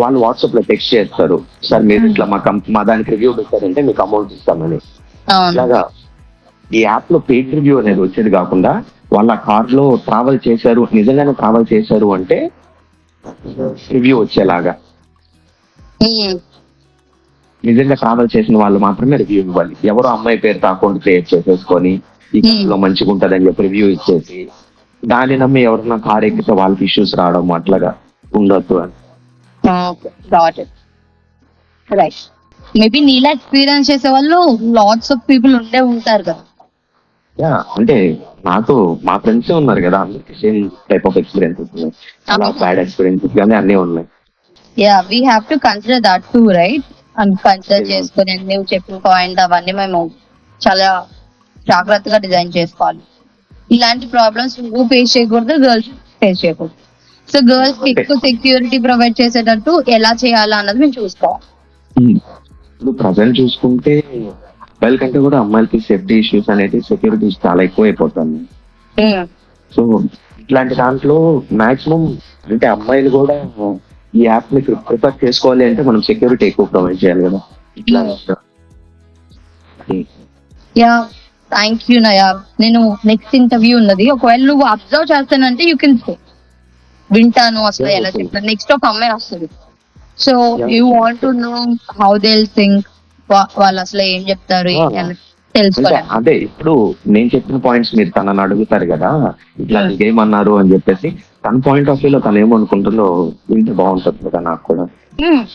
వాళ్ళు వాట్సాప్ లో టెక్స్ట్ చేస్తారు, సార్ మీరు ఇట్లా మా దానికి రివ్యూ పెట్టారంటే మీకు అమౌంట్ ఇస్తామని. ఇలాగా ఈ యాప్ లో పెయిడ్ రివ్యూ అనేది వచ్చేది కాకుండా వాళ్ళ కార్ లో ట్రావెల్ చేశారు, నిజంగానే ట్రావెల్ చేశారు అంటే రివ్యూ వచ్చేలాగా, నిజంగా ట్రావెల్ చేసిన వాళ్ళు మాత్రమే రివ్యూ ఇవ్వాలి. ఎవరో అమ్మాయి పేరుతో అకౌంట్ క్రియేట్ చేసేసుకొని ఈ లో మంచిగా ఉంటది అని చెప్పి రివ్యూ ఇచ్చేసి దాన్ని నమ్మి ఎవరన్నా కార్ ఎక్కితే వాళ్ళకి ఇష్యూస్ రావడం అట్లాగా ఉండొద్దు అని. మేబీ నీలా ఎక్స్పీరియన్స్ చేసే వాళ్ళు లాట్స్ ఆఫ్ పీపుల్ ఉండే ఉంటారు కదా. యా అంటే నాకు మా ఫ్రెండ్స్ ఉన్నారు కదా, అందరికి సేమ్ టైప్ ఆఫ్ ఎక్స్పీరియన్సెస్ ఉన్నాయి. చాలా బ్యాడ్ ఎక్స్పీరియన్సెస్ కానీ అన్నీ ఉన్నాయి. Yeah we have to consider that two right. And consider చేసుకుని నువ్వు చెప్పిన పాయింట్ అవన్నీ మేము చాలా జాగ్రత్తగా డిజైన్ చేసుకోవాలి. ఇలాంటి ప్రాబ్లమ్స్ నువ్వు ఫేస్ చేయకూడదు, గర్ల్స్ ఫేస్ చేయకూడదు. సో గర్ల్స్ కి ఎక్కువ సెక్యూరిటీ ప్రొవైడ్ చేసేటట్టు ఎలా చేయాలా అన్నది మేము చూసుకోవాలి. ఇప్పుడు ప్రజెంట్ చూసుకుంటే అబ్బాయిల కంటే కూడా అమ్మాయిలకి సేఫ్టీ ఇష్యూస్ అనేది సెక్యూరిటీ చాలా ఎక్కువ అయిపోతుంది. సో ఇట్లాంటి దాంట్లో మాక్సిమం అంటే అమ్మాయిలు కూడా ఈ యాప్ ని ప్రిఫర్ చేసుకోవాలి అంటే మనం సెక్యూరిటీ ఎక్కువ ప్రొవైడ్ చేయాలి కదా. ఇట్లా యా థ్యాంక్ యూ నయా. నేను నెక్స్ట్ ఇంటర్వ్యూ ఉన్నది, ఒకవేళ నువ్వు అబ్జర్వ్ చేస్తానంటే యూ కెన్ సే వింటాను అసలు ఎలా చెప్తాను. నెక్స్ట్ ఒక అమ్మాయి వస్తుంది. So you want to know how they think, వాళ్ళు అసలు ఏం చెప్తారు అంటే తెలుసుకోవాలి. అదే ఇప్పుడు నేను చెప్పిన పాయింట్స్ మీరు తనని అడుగుతారు కదా, ఇట్లా ఏమన్నారు అని చెప్పేసి తన పాయింట్ ఆఫ్ వ్యూలో తను ఏమనుకుంటుందో వింటే బాగుంటుంది కదా నాకు కూడా.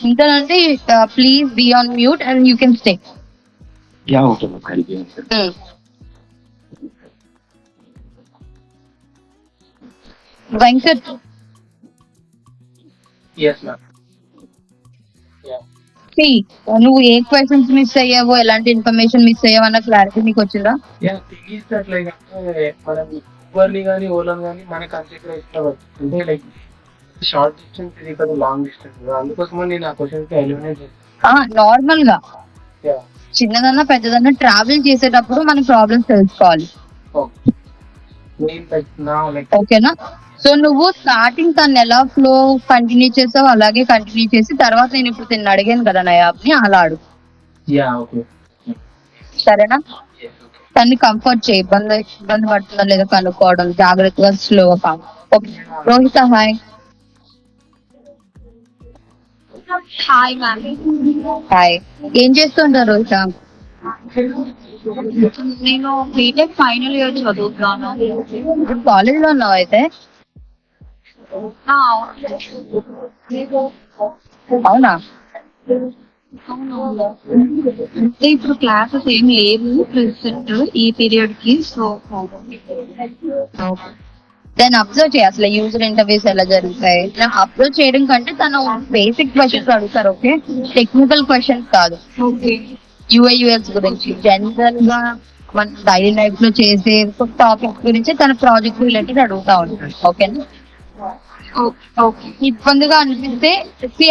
ఇంతనంటే please be on mute and you can stay. Yeah ఉంటుంది. Venkat yes ma'am. నువ్వు ఏ క్వశ్చన్స్ మిస్ అయ్యావో, ఎలాంటి ఇన్ఫర్మేషన్ మిస్ అయ్యావో అన్న క్లారిటీ నీకు వచ్చిందా? థింగ్ ఇస్ దట్ లైక్ అంటే మనం ఊబర్ని కానీ ఓలాని కానీ మనకి కన్సిడర్ ఇష్టపడదు. అంటే లైక్ షార్ట్ డిస్టెన్స్ ఇది కదా లాంగ్ డిస్టెన్స్, అందుకోసమని నేను ఆ క్వశ్చన్ కి ఎలిమినేట్ చేస్తాను. నార్మల్ గా చిన్నదన్నా పెద్దదన్నా ట్రావెల్ చేసేటప్పుడు మన ప్రాబ్లమ్స్ తెలుసుకోవాలి. ఓకేనా? సో నువ్వు స్టార్టింగ్ తను ఎలా ఫ్లో కంటిన్యూ చేసావు అలాగే కంటిన్యూ చేసి, తర్వాత నేను ఇప్పుడు తిన్న అడిగాను కదా నయాబ్ని, అలా అడుగు. సరేనా? తన్ని కంఫర్ట్ చేయి, ఇబ్బంది పడుతుందా లేదా కనుక్కోవడం, జాగ్రత్తగా స్లోగా కాదు. Okay Rohita hi. Hi ma'am. Hi, ఏం చేస్తుంటారు రోహిత? నేను బీటెక్ ఫైనల్ ఇయర్ చదువుతున్నాను. ఇప్పుడు కాలేజ్ లో ఉన్నావు అయితే? అవునా? అంటే ఇప్పుడు క్లాసెస్ ఏం లేవు ప్రెసెంట్ ఈ పీరియడ్ కి. సో దాన్ని అబ్జర్వ్ చేయి, అసలు యూజర్ ఇంటర్వ్యూస్ ఎలా జరుగుతాయి. అబ్జర్వ్ చేయడం కంటే తను బేసిక్ క్వశ్చన్స్ అడుగుతారు. ఓకే, టెక్నికల్ క్వశ్చన్స్ కాదు. ఓకే, యూఐ/యూఎక్స్ గురించి జనరల్ గా మన డైలీ లైఫ్ లో చేసే టాపిక్స్ గురించి తన ప్రాజెక్ట్ రిలేటెడ్ అడుగుతా ఉంటాడు. ఓకేనా? ఇబ్బందిగా అనిపిస్తే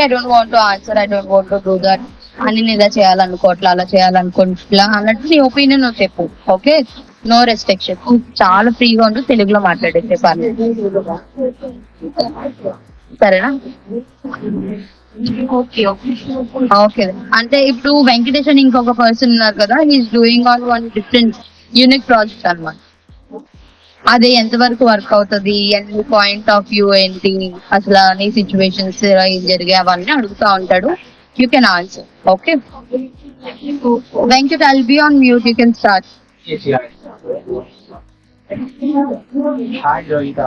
I don't want to answer, I don't want to do that అని, నేను ఇలా చేయాలనుకోవట్లా అలా చేయాలనుకోవట్లా అన్నట్టు నీ ఒపీనియన్ నువ్వు చెప్పు. ఓకే, నో రెస్ట్రిక్షన్, చాలా ఫ్రీగా ఉండు, తెలుగులో మాట్లాడేసే పని. సరేనా? ఓకే. అంటే ఇప్పుడు వెంకటేష్ అని ఇంకొక పర్సన్ ఉన్నారు కదా, he's doing on one different unique project అన్నమాట. అది ఎంతవరకు వర్క్ అవుతుంది, నీ పాయింట్ ఆఫ్ వ్యూ ఏంటి, అసలు నీ సిచ్యువేషన్స్ ఏం జరిగాయి అవన్నీ అడుగుతా ఉంటాడు. You can answer. Okay Venkat, I'll be on mute, you can start. Hi Rohita.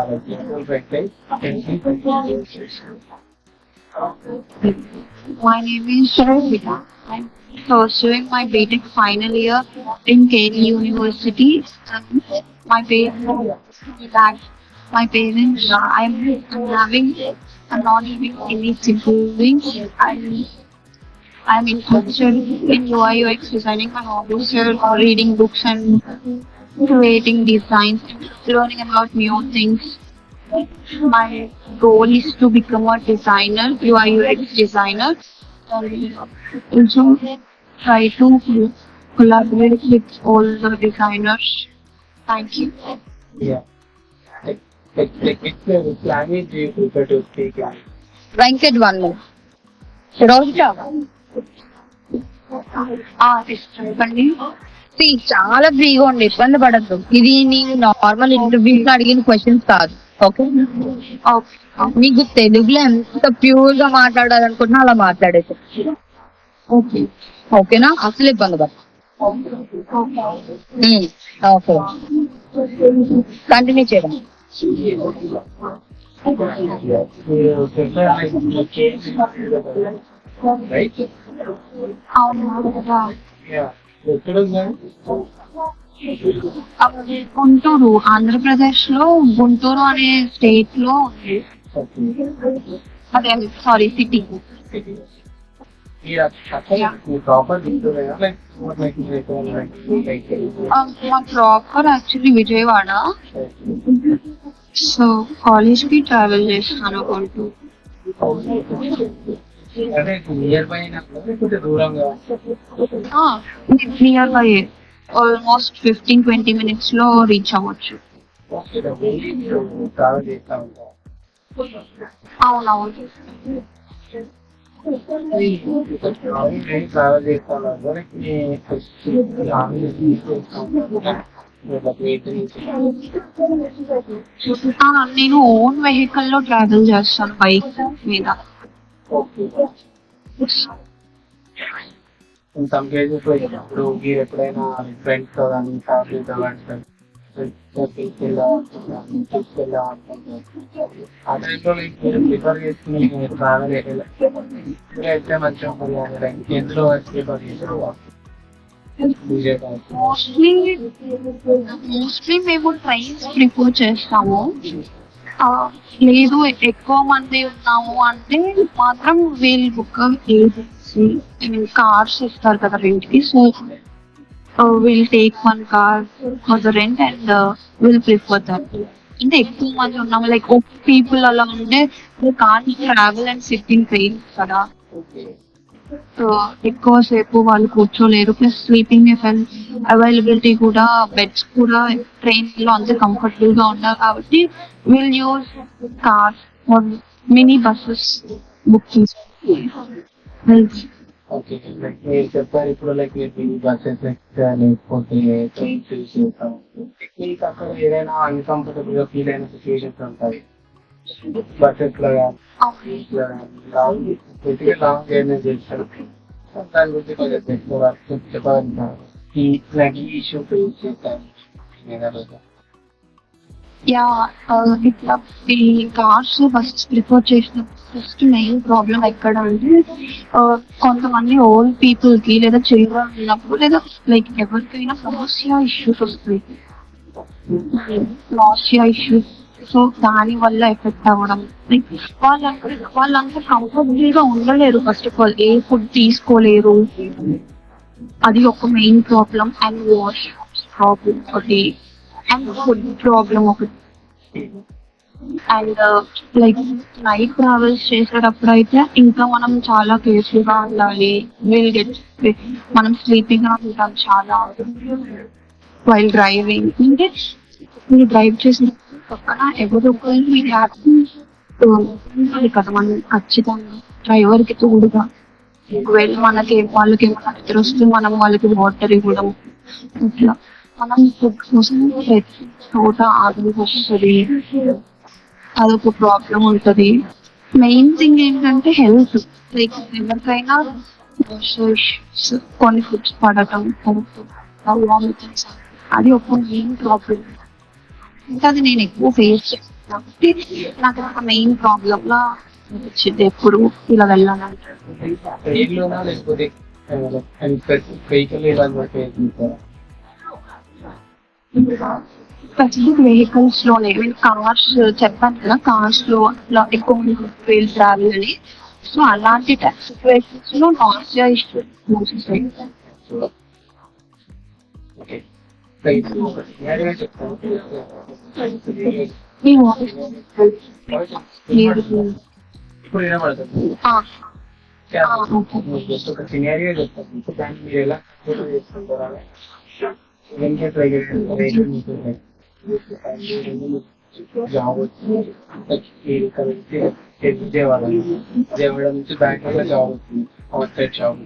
my name is Rohita. I'm pursuing my BTech final year in KL University. My parents, I'm not having any siblings. I'm interested in UI UX designing. My hobbies are reading books and creating designs, learning about new things. My goal is to become a designer, UI UX designer. Also try to collaborate with all the designers. Thank you. Yeah. Which language do you prefer to speak in? Venkat one minute. Rohita చెప్పండి. చాలా ఫ్రీగా ఉండి ఇబ్బంది పడద్దు. ఇది నీ normal interviews లో అడిగిన క్వశ్చన్స్ కాదు. ఓకే, నీకు తెలుగులో ఎంత ప్యూర్ గా మాట్లాడాలనుకుంటున్నా అలా మాట్లాడేది. ఓకేనా? అసలు ఇబ్బంది పడదు. ఓకే, కంటిన్యూ చేయడం. Right? అవును. Yeah. ఎక్కడ ఉందా? గుంటూరు, ఆంధ్రప్రదేశ్ లో గుంటూరు అనే స్టేట్ లో ఉంది. అదే సారీ సిటీ. ప్రాపర్ గుంటూరేనా లైక్ మా proper actually Vijayawada. So college కి ట్రావెల్ చేస్తాను గుంటూరు. అంటే నియర్ బై లేకపోతే దూరంగా? నియర్ బై, ఆల్మోస్ట్ 15-20 మినిట్స్ లో రీచ్ అవ్వచ్చు. ట్రావెల్ చేస్తా ఉంటాం. అవునవును. ట్రావెల్ చేస్తాను నేను ఓన్ వెహికల్ లో ట్రావెల్ చేస్తాను, బైక్ మీద. సమ్ కేసెస్ ఇప్పుడు మీరు ఎప్పుడైనా ఫ్రెండ్స్ తో కానీ ఫ్యామిలీతో కానీ ఆ టైంలో మీరు ప్రిఫర్ చేసుకుని ట్రావెల్ అయితే మంచిగా ఉంటుంది. ఎందులో ప్రిఫర్ చేస్తారు? మోస్ట్లీ మేము ట్రైన్స్ ప్రిఫర్ చేస్తాము. లేదు ఎక్కువ మంది ఉన్నాము అంటే మాత్రం వీల్ బుక్ ఏజెన్సీ, కార్స్ ఇస్తారు కదా రెంట్ కి. So will take 1 car for the rent and we'll prefer that. అంటే ఎక్కువ మంది ఉన్నాము, లైక్ పీపుల్ అలా ఉంటే car travel and sit in train కదా. సో ఎక్కువసేపు వాళ్ళు కూర్చోలేరు. ప్లస్ స్లీపింగ్ అవైలబిలిటీ కూడా, బెడ్స్ కూడా ట్రైన్ లో అంతే కంఫర్టబుల్ గా ఉండవు. కాబట్టి will use cars or mini buses book చేసుకుంటే. ఓకే, లైక్ మీరు చెప్పారు ఇప్పుడు లైక్ మీరు బస్సెస్ లేకపోతే ట్రైన్స్ యూజ్ చేస్తాం. మీకు అక్కడ ఏదైనా అన్కంఫర్టబుల్ గా ఫీల్ అయిన సిచ్యువేషన్స్ ఉంటాయి బస్సెస్ లో కానీ లాంగ్ జర్నీ చేస్తారు. దాని గురించి కొంచెం చెప్పగలుగుతారు. నాకు ఈ ఇష్యూ ఫేస్ చేస్తాను. యా, ఇట్లా ఈ కార్స్ బస్సెస్ ప్రిఫర్ చేసిన ఫస్ట్ మెయిన్ ప్రాబ్లం ఎక్కడ అంటే కొంతమంది ఓల్డ్ పీపుల్ కి లేదా చిల్డ్రన్ ఉన్నప్పుడు లేదా లైక్ ఎవరికైనా సమస్య ఇష్యూస్ వస్తాయి, నాసియా ఇష్యూస్. సో దాని వల్ల ఎఫెక్ట్ అవ్వడం, లైక్ వాళ్ళంతా కంఫర్టబుల్ గా ఉండలేరు. First of all A food తీసుకోలేరు, అది ఒక main problem. And wash problem ఒకటి, అండ్ ఫుడ్ ప్రాబ్లం ఒకటి. అండ్ లైక్ నైట్ ట్రావెల్స్ చేసేటప్పుడు అయితే ఇంకా మనం చాలా కేర్ఫుల్ గా ఉండాలి. మనం స్లీపింగ్ గా ఉంటాం చాలా వైల్ డ్రైవింగ్. అంటే మీరు డ్రైవ్ చేసిన పక్కన ఎవరు ఒకరు మీరు హ్యాపీ కదా, మనం ఖచ్చితంగా డ్రైవర్ కి తోడుగా ఒకవేళ వాళ్ళకి ఏమైనా నిద్ర వస్తే మనం వాళ్ళకి వాటర్ ఇవ్వడం. ఇట్లా మనం ఫుడ్ కోసం ప్రతి చోట ఆకలి వస్తుంది, అదొక ప్రాబ్లం ఉంటుంది. మెయిన్ థింగ్ ఏంటంటే హెల్త్. లైక్ ఎవరికైనా కొన్ని ఫుడ్స్ పడటం, వామిటింగ్స్, అది ఒక మెయిన్ ప్రాబ్లం. ఇంకా అది నేను ఎక్కువ ఫేస్ చేస్తాను కాబట్టి నాకు ఒక మెయిన్ ప్రాబ్లం లా అనిపించింది ఎప్పుడు ఇలా వెళ్ళాలంటే. స్పెసిఫిక్ వెహికల్స్ లోనే, నేను కార్స్ చెప్పాను కదా, కార్స్ లో అట్లా ఎక్కువ మంది ట్రావెల్ అని. సో అలాంటి సిచ్యువేషన్స్ లో నాసియా ఇష్యూ ఇప్పుడు వినబడుతుంది. ఒక సినారియో చెప్తాను, దాన్ని మీరు ఎలా చేసుకుంటారు? జాబ్ వచ్చి విజయవాడ నుంచి బెంగళూరులో జాబ్ వచ్చింది, అవుట్ సైడ్ జాబ్.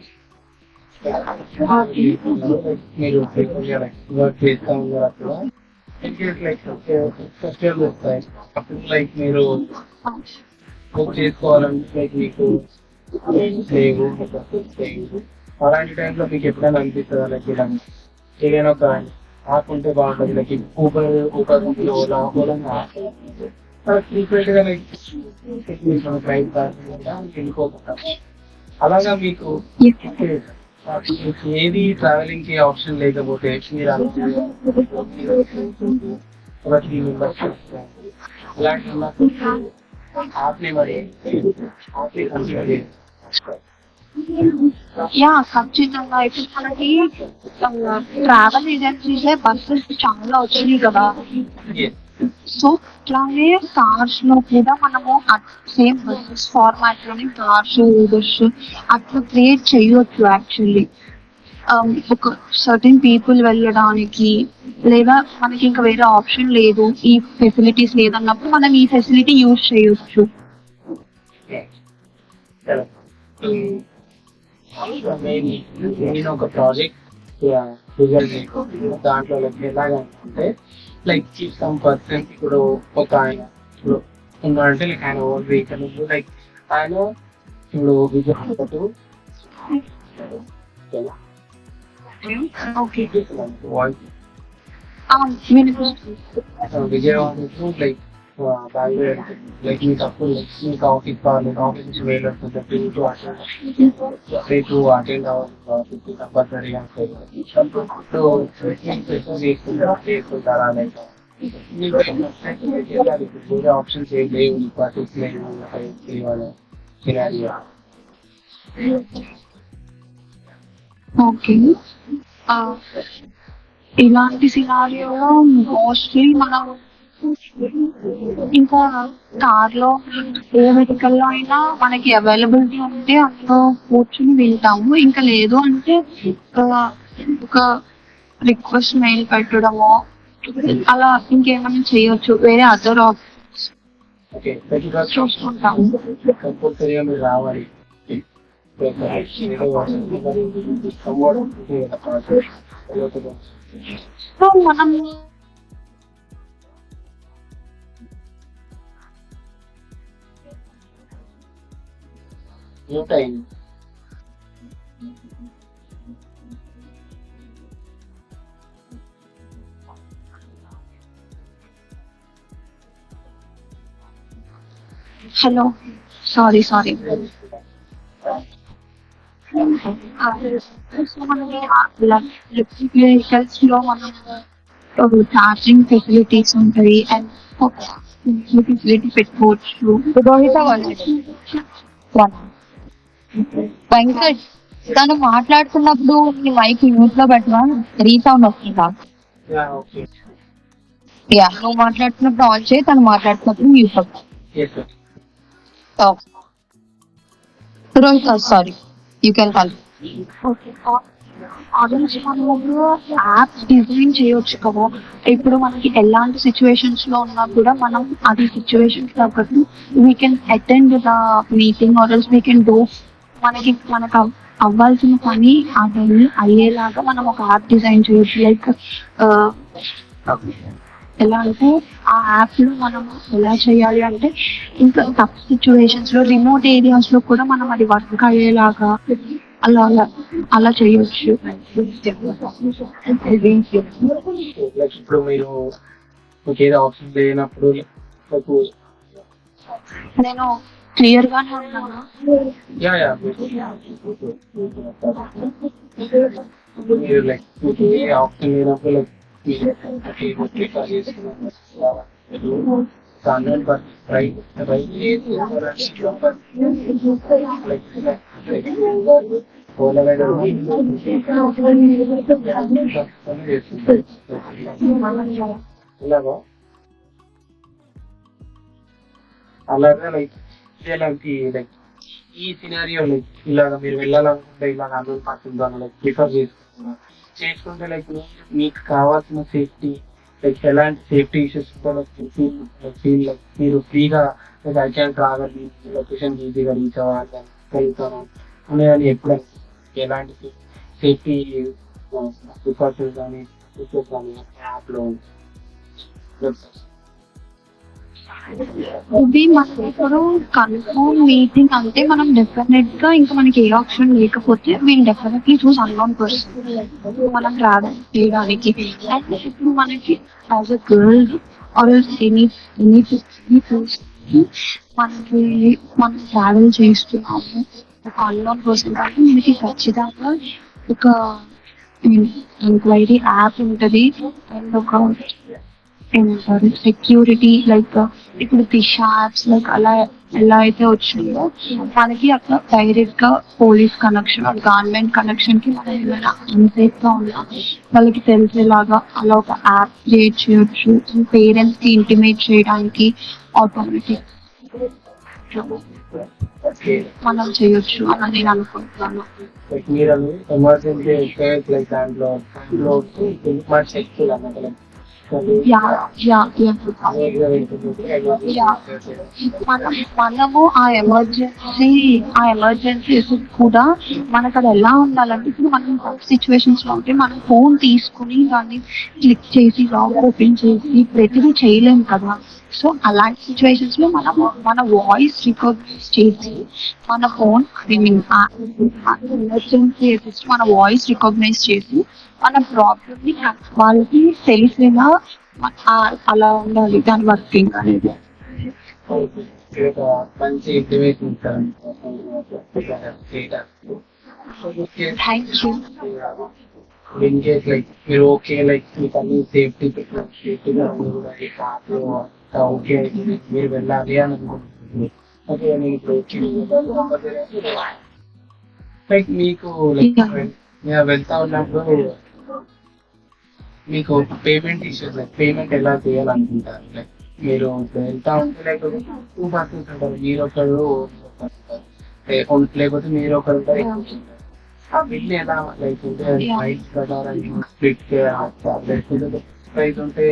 మీరు వర్క్ చేస్తా ఉన్నారు అక్కడ. ఫెస్టివల్ వస్తాయి అప్పుడు లైక్ మీరు బుక్ చేసుకోవాలంటే లైక్ మీకు లేవు. అలాంటి టైంలో మీకు ఎప్పుడైనా అనిపిస్తుందా లైక్ ఇలా ఏదైనా ఒక యాప్ ఉంటే బాగుంటుంది, లైక్ ఊబర్ ఓలా ఫ్రీక్వెంట్ గా లైక్ వెళ్ళిపోకుండా అలాగా మీకు ఏది ట్రావెలింగ్ కి ఆప్షన్ లేకపోతే మీరు ఒక 3 మెంబర్స్ అలాంటి ఉన్నప్పుడు యాప్ని మరి యాప్ని కన్సిడర్ చేయండి. యా ఖచ్చితంగా ఇప్పుడు మనకి ట్రావెల్ ఏజెన్సీస్ బస్సెస్ చాలా వచ్చినాయి కదా. Yes. సో అట్లాగే కార్స్ లో కూడా మనము సేమ్ బస్సెస్ ఫార్మాట్ లోని కార్స్ ఊబర్స్ అట్లా క్రియేట్ చేయొచ్చు యాక్చువల్లీ. ఒక సర్టెన్ పీపుల్ వెళ్ళడానికి, లేదా మనకి ఇంకా వేరే ఆప్షన్ లేదు, ఈ ఫెసిలిటీస్ లేదన్నప్పుడు మనం ఈ ఫెసిలిటీ యూజ్ చేయొచ్చు. నేను ఒక ప్రాజెక్ట్ దాంట్లో ఎలాగంటే లైక్ సమ్ పర్సన్ ఇప్పుడు ఒక ఆయన ఇప్పుడు ఉన్నాడంటే లైక్ ఆయన ఓన్ వెహికల్ ఉంది. లైక్ ఆయన ఇప్పుడు Vijayawada okay Vijayawada like Bengaluru like మీకు అప్పుడు లైక్ మీకు ఆఫీస్ కావాలి, ఆఫీస్ నుంచి మెయిల్ వస్తుంది రేపు అటెండ్ అవ్వాలి కంపల్సరీగా చేసుకుంటారా లైక్ వేరే ఆప్షన్స్ ఏం లేవు, పర్సెస్ లేవు సినారియో. ఓకే ఇలాంటి సినారియోలో మోస్ట్లీ మనం ఇంకా కార్ లో ఏ వెహికల్ లో అయినా మనకి అవైలబిలిటీ ఉంటే అందులో కూర్చుని వింటాము. ఇంకా లేదు అంటే ఒక రిక్వెస్ట్ మెయిల్ పెట్టడమో అలా ఇంకేమైనా చేయొచ్చు. వేరే అదర్ ఆప్షన్స్ చూసుకుంటాము. కంపల్సరీగా మీరు రావాలి. సో మనం హలో సారీ వెహికల్స్ లో మనం ఛార్జింగ్ ఫెసిలిటీస్ ఉంటాయి అండ్ ఫెసిలిటీ పెట్టుకోవచ్చు. వెంకట్ తను మాట్లాడుతున్నప్పుడు నీ మైక్ మ్యూట్ లో పెట్టినా రీసౌండ్ వస్తుందా? యా, నువ్వు మాట్లాడుతున్నప్పుడు ఆన్ చేయి, తను మాట్లాడుతున్నప్పుడు మ్యూట్ లో. Rohit sorry, you can call. Audience మనము యాప్ డిజైన్ చేయొచ్చు కదా. ఇప్పుడు మనకి ఎలాంటి సిచ్యువేషన్స్ లో ఉన్నా కూడా మనం అది సిచ్యువేషన్స్ తగ్గట్టు we can attend the meeting or else we can do మనకు అవ్వాల్సిన పని అది అయ్యేలాగా మనం ఒక యాప్ డిజైన్ చేయొచ్చు. లైక్ ఎలా అంటే ఆ యాప్ లో మనం ఎలా చేయాలి అంటే ఇంకా టఫ్ సిచ్యువేషన్స్ లో రిమోట్ ఏరియాస్ లో కూడా మనం అది వర్క్ అయ్యేలాగా అలా చేయొచ్చు. ఇప్పుడు మీరు ఏదో ఆప్షన్ లేనప్పుడు నేను క్లియర్ గానే ఉన్నాను. మీరు లైక్ ఏ ఆప్షన్ లేనప్పుడు అలాగా లైక్ ఇలాంటి లైక్ ఈ సినారియో లైక్ ఇలాగ మీరు వెళ్ళాలనుకుంటే ఇలాగ అందరూ పర్సన్ లైక్ ప్రిఫర్ చేసుకుంటే లైక్ మీకు కావాల్సిన సేఫ్టీ లైక్ ఎలాంటి సేఫ్టీ ఇష్యూస్ ఫీల్ లైక్ మీరు ఫ్రీగా like I can travel location ఈజీగా రీచ్ అవ్వగలుగుతాను అని ఎప్పుడైనా ఎలాంటి సేఫ్టీ ప్రికాషన్స్ కానీ ఫీచర్స్ కానీ యాప్లో ఇది మనకి ఇప్పుడు కన్ఫర్మ్ మీటింగ్ అంటే మనం డెఫినెట్ గా ఇంకా మనకి ఏ ఆప్షన్ లేకపోతే వీళ్ళు డెఫినెట్లీ చూస్ అన్నోన్ పర్సన్ మనం ట్రావెల్ చేయడానికి. అండ్ ఇప్పుడు మనకి as a girl or any మనకి మనం ట్రావెల్ చేస్తున్నాము ఒక అన్నోన్ పర్సన్ కాబట్టి మనకి ఖచ్చితంగా ఒక ఎంక్వైరీ యాప్ ఉంటది అండ్ ఒక ఏమంటారు సెక్యూరిటీ లైక్ ఇప్పుడు దిశ యాప్స్ లైక్ అలా ఎలా అయితే వచ్చిందో మనకి అట్లా డైరెక్ట్ గా పోలీస్ కనెక్షన్ గవర్నమెంట్ కనెక్షన్ కి మనం ఏమైనా అన్సేఫ్ గా ఉన్నా వాళ్ళకి తెలిసేలాగా అలా ఒక యాప్ క్రియేట్ చేయొచ్చు పేరెంట్స్ కి ఇంటిమేట్ చేయడానికి ఆటోమేటిక్ మనం చేయొచ్చు అని నేను అనుకుంటున్నాను. లైక్ మీరు ఎమర్జెన్సీ లైక్ దాంట్లో మనము ఆ ఎమర్జెన్సీస్ కూడా మనకు అది ఎలా ఉండాలంటే ఇప్పుడు మనం సిచ్యువేషన్స్ లో ఉంటే మనం ఫోన్ తీసుకుని దాన్ని క్లిక్ చేసి లాక్ ఓపెన్ చేసి ప్రతిదీ చేయలేము కదా. సో అలాంటి సిచ్యువేషన్స్ లో మనం మన వాయిస్ రికగ్నైజ్ చేసి మన ఫోన్ ఎమర్జెన్సీ అసిస్ట్ మన వాయిస్ రికగ్నైజ్ చేసి మన ప్రాబ్లమ్ ని వాళ్ళకి తెలిసేలా అలా ఉండాలి దాని వర్కింగ్ అనేది. మంచి ఇంటిమేషన్ ఇస్తారు. Thank you. In case like మీరు ఓకే లైక్ మీకు అన్ని సేఫ్టీ ఓకే మీరు వెళ్ళాలి అని అనుకుంటున్నారు. ఓకే నేను ఇప్పుడు లైక్ మీకు లైక్ వెళ్తా ఉన్నప్పుడు మీకు పేమెంట్ ఇష్యూస్ లైక్ పేమెంట్ ఎలా చేయాలనుకుంటారు. లైక్ మీరు వెళ్తా ఉంటే లైక్ 2 పర్సన్స్ ఉంటారు, మీరు ఒకరు లేకపోతే మీరు ఒకరు బిల్ ఎలా లైక్ ఉంటే ప్రైస్ ప్రకారం స్ప్లిట్ చేయాలి. ప్రైస్ ఉంటే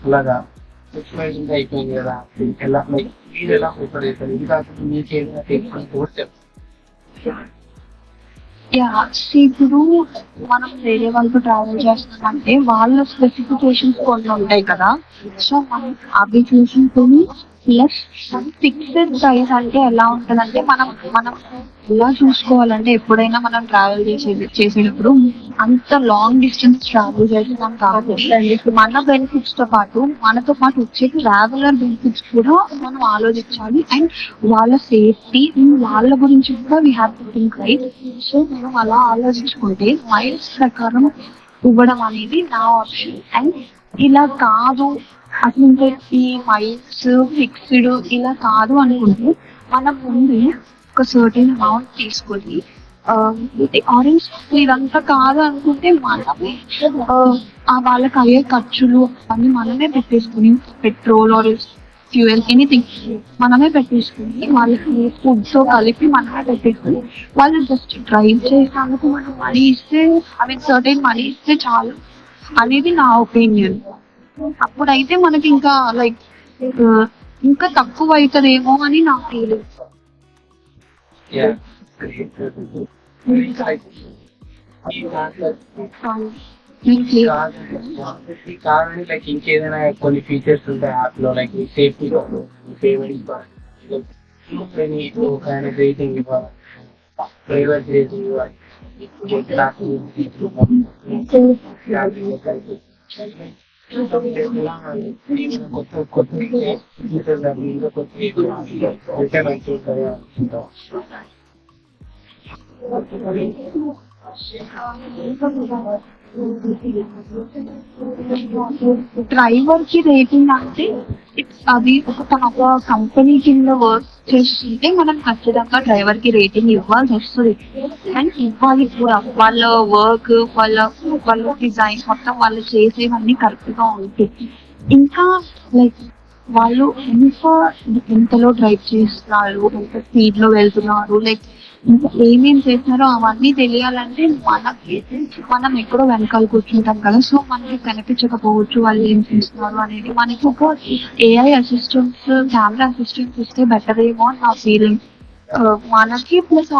అలాగా ఫిక్స్ ప్రైస్ ఉంటే అయిపోయింది కదా ఎలా లైక్ మీరు ఎలా ప్రిఫర్ చేస్తారు. ఇది కాకుండా మీకు ఏదైనా చెప్తారు. ఇప్పుడు మనం వేరే వాళ్ళతో ట్రావెల్ చేస్తున్నామంటే వాళ్ళ స్పెసిఫికేషన్స్ కొన్ని ఉంటాయి కదా. సో మనం అవి చూసుకుని ప్లస్ ఫిక్స్డ్ ప్రైస్ అంటే ఎలా ఉంటుందంటే మనం ఎలా చూసుకోవాలంటే ఎప్పుడైనా మనం ట్రావెల్ చేసేటప్పుడు అంత లాంగ్ డిస్టెన్స్ ట్రావెల్ చేస్తున్నాం కాబట్టి మన బెనిఫిట్స్ తో పాటు మనతో పాటు వచ్చే ట్రావెలర్ బెనిఫిట్స్ కూడా మనం ఆలోచించాలి అండ్ వాళ్ళ సేఫ్టీ వాళ్ళ గురించి కూడా we have to think right. So మనం అలా ఆలోచించుకుంటే మైల్స్ ప్రకారం ఇవ్వడం అనేది నా ఆప్షన్. అండ్ ఇలా కాదు అసలు ఈ మైల్స్ ఫిక్స్డ్ ఇలా కాదు అనుకుంటే మనం ముందు ఒక సర్టెన్ అమౌంట్ తీసుకొని ఆరెంజ్ ఇదంతా కాదు అనుకుంటే మనమే వాళ్ళకి అయ్యే ఖర్చులు అన్ని మనమే పెట్టేసుకుని పెట్రోల్ ఆర్ ఫ్యూయల్ ఎనీథింగ్ మనమే పెట్టేసుకుని వాళ్ళకి ఫుడ్ తో కలిపి మనమే పెట్టేసుకుని వాళ్ళు జస్ట్ డ్రైవ్ చేసినందుకు మనం మనీ ఇస్తే సర్టెన్ మనీ ఇస్తే చాలు అనేది నా ఒపీనియన్. అప్పుడైతే మనకి ఇంకా లైక్ ఇంకా తక్కువ అవుతుందేమో అని నా ఫీలింగ్. కాదండి లైక్ ఇంకేదైనా కొన్ని ఫీచర్స్ ఉంటాయి యాప్ లో లైక్ సేఫ్టీ పేమెంట్స్ రేటింగ్ ఇవ్వాలి ప్రైవేట్ రేటింగ్ ఇవ్వాలి కొత్త కొత్త డ్రైవర్ కి రేటింగ్ అంటే అది తన ఒక కంపెనీ కింద వర్క్ చేస్తుంటే మనం ఖచ్చితంగా డ్రైవర్ కి రేటింగ్ ఇవ్వాల్సి వస్తుంది. అండ్ ఇవ్వాలి కూడా వాళ్ళ వర్క్ వాళ్ళ డిజైన్ మొత్తం వాళ్ళు చేసేవన్నీ కరెక్ట్ గా ఉంటాయి. ఇంకా లైక్ వాళ్ళు ఎంతలో డ్రైవ్ చేస్తున్నారు, ఎంత స్పీడ్ లో వెళ్తున్నారు, లైక్ ఇంకా ఏమేం చేస్తున్నారో అవన్నీ తెలియాలంటే మనం ఎక్కడో వెనకాల కూర్చుంటాం కదా. సో మనకి కనిపించకపోవచ్చు వాళ్ళు ఏం చేస్తున్నారు అనేది. మనకి ఒక ఏఐ అసిస్టెంట్స్ కెమెరా అసిస్టెంట్స్ ఇస్తే బెటర్ ఏమో అని నా ఫీలింగ్. మనకి ప్లస్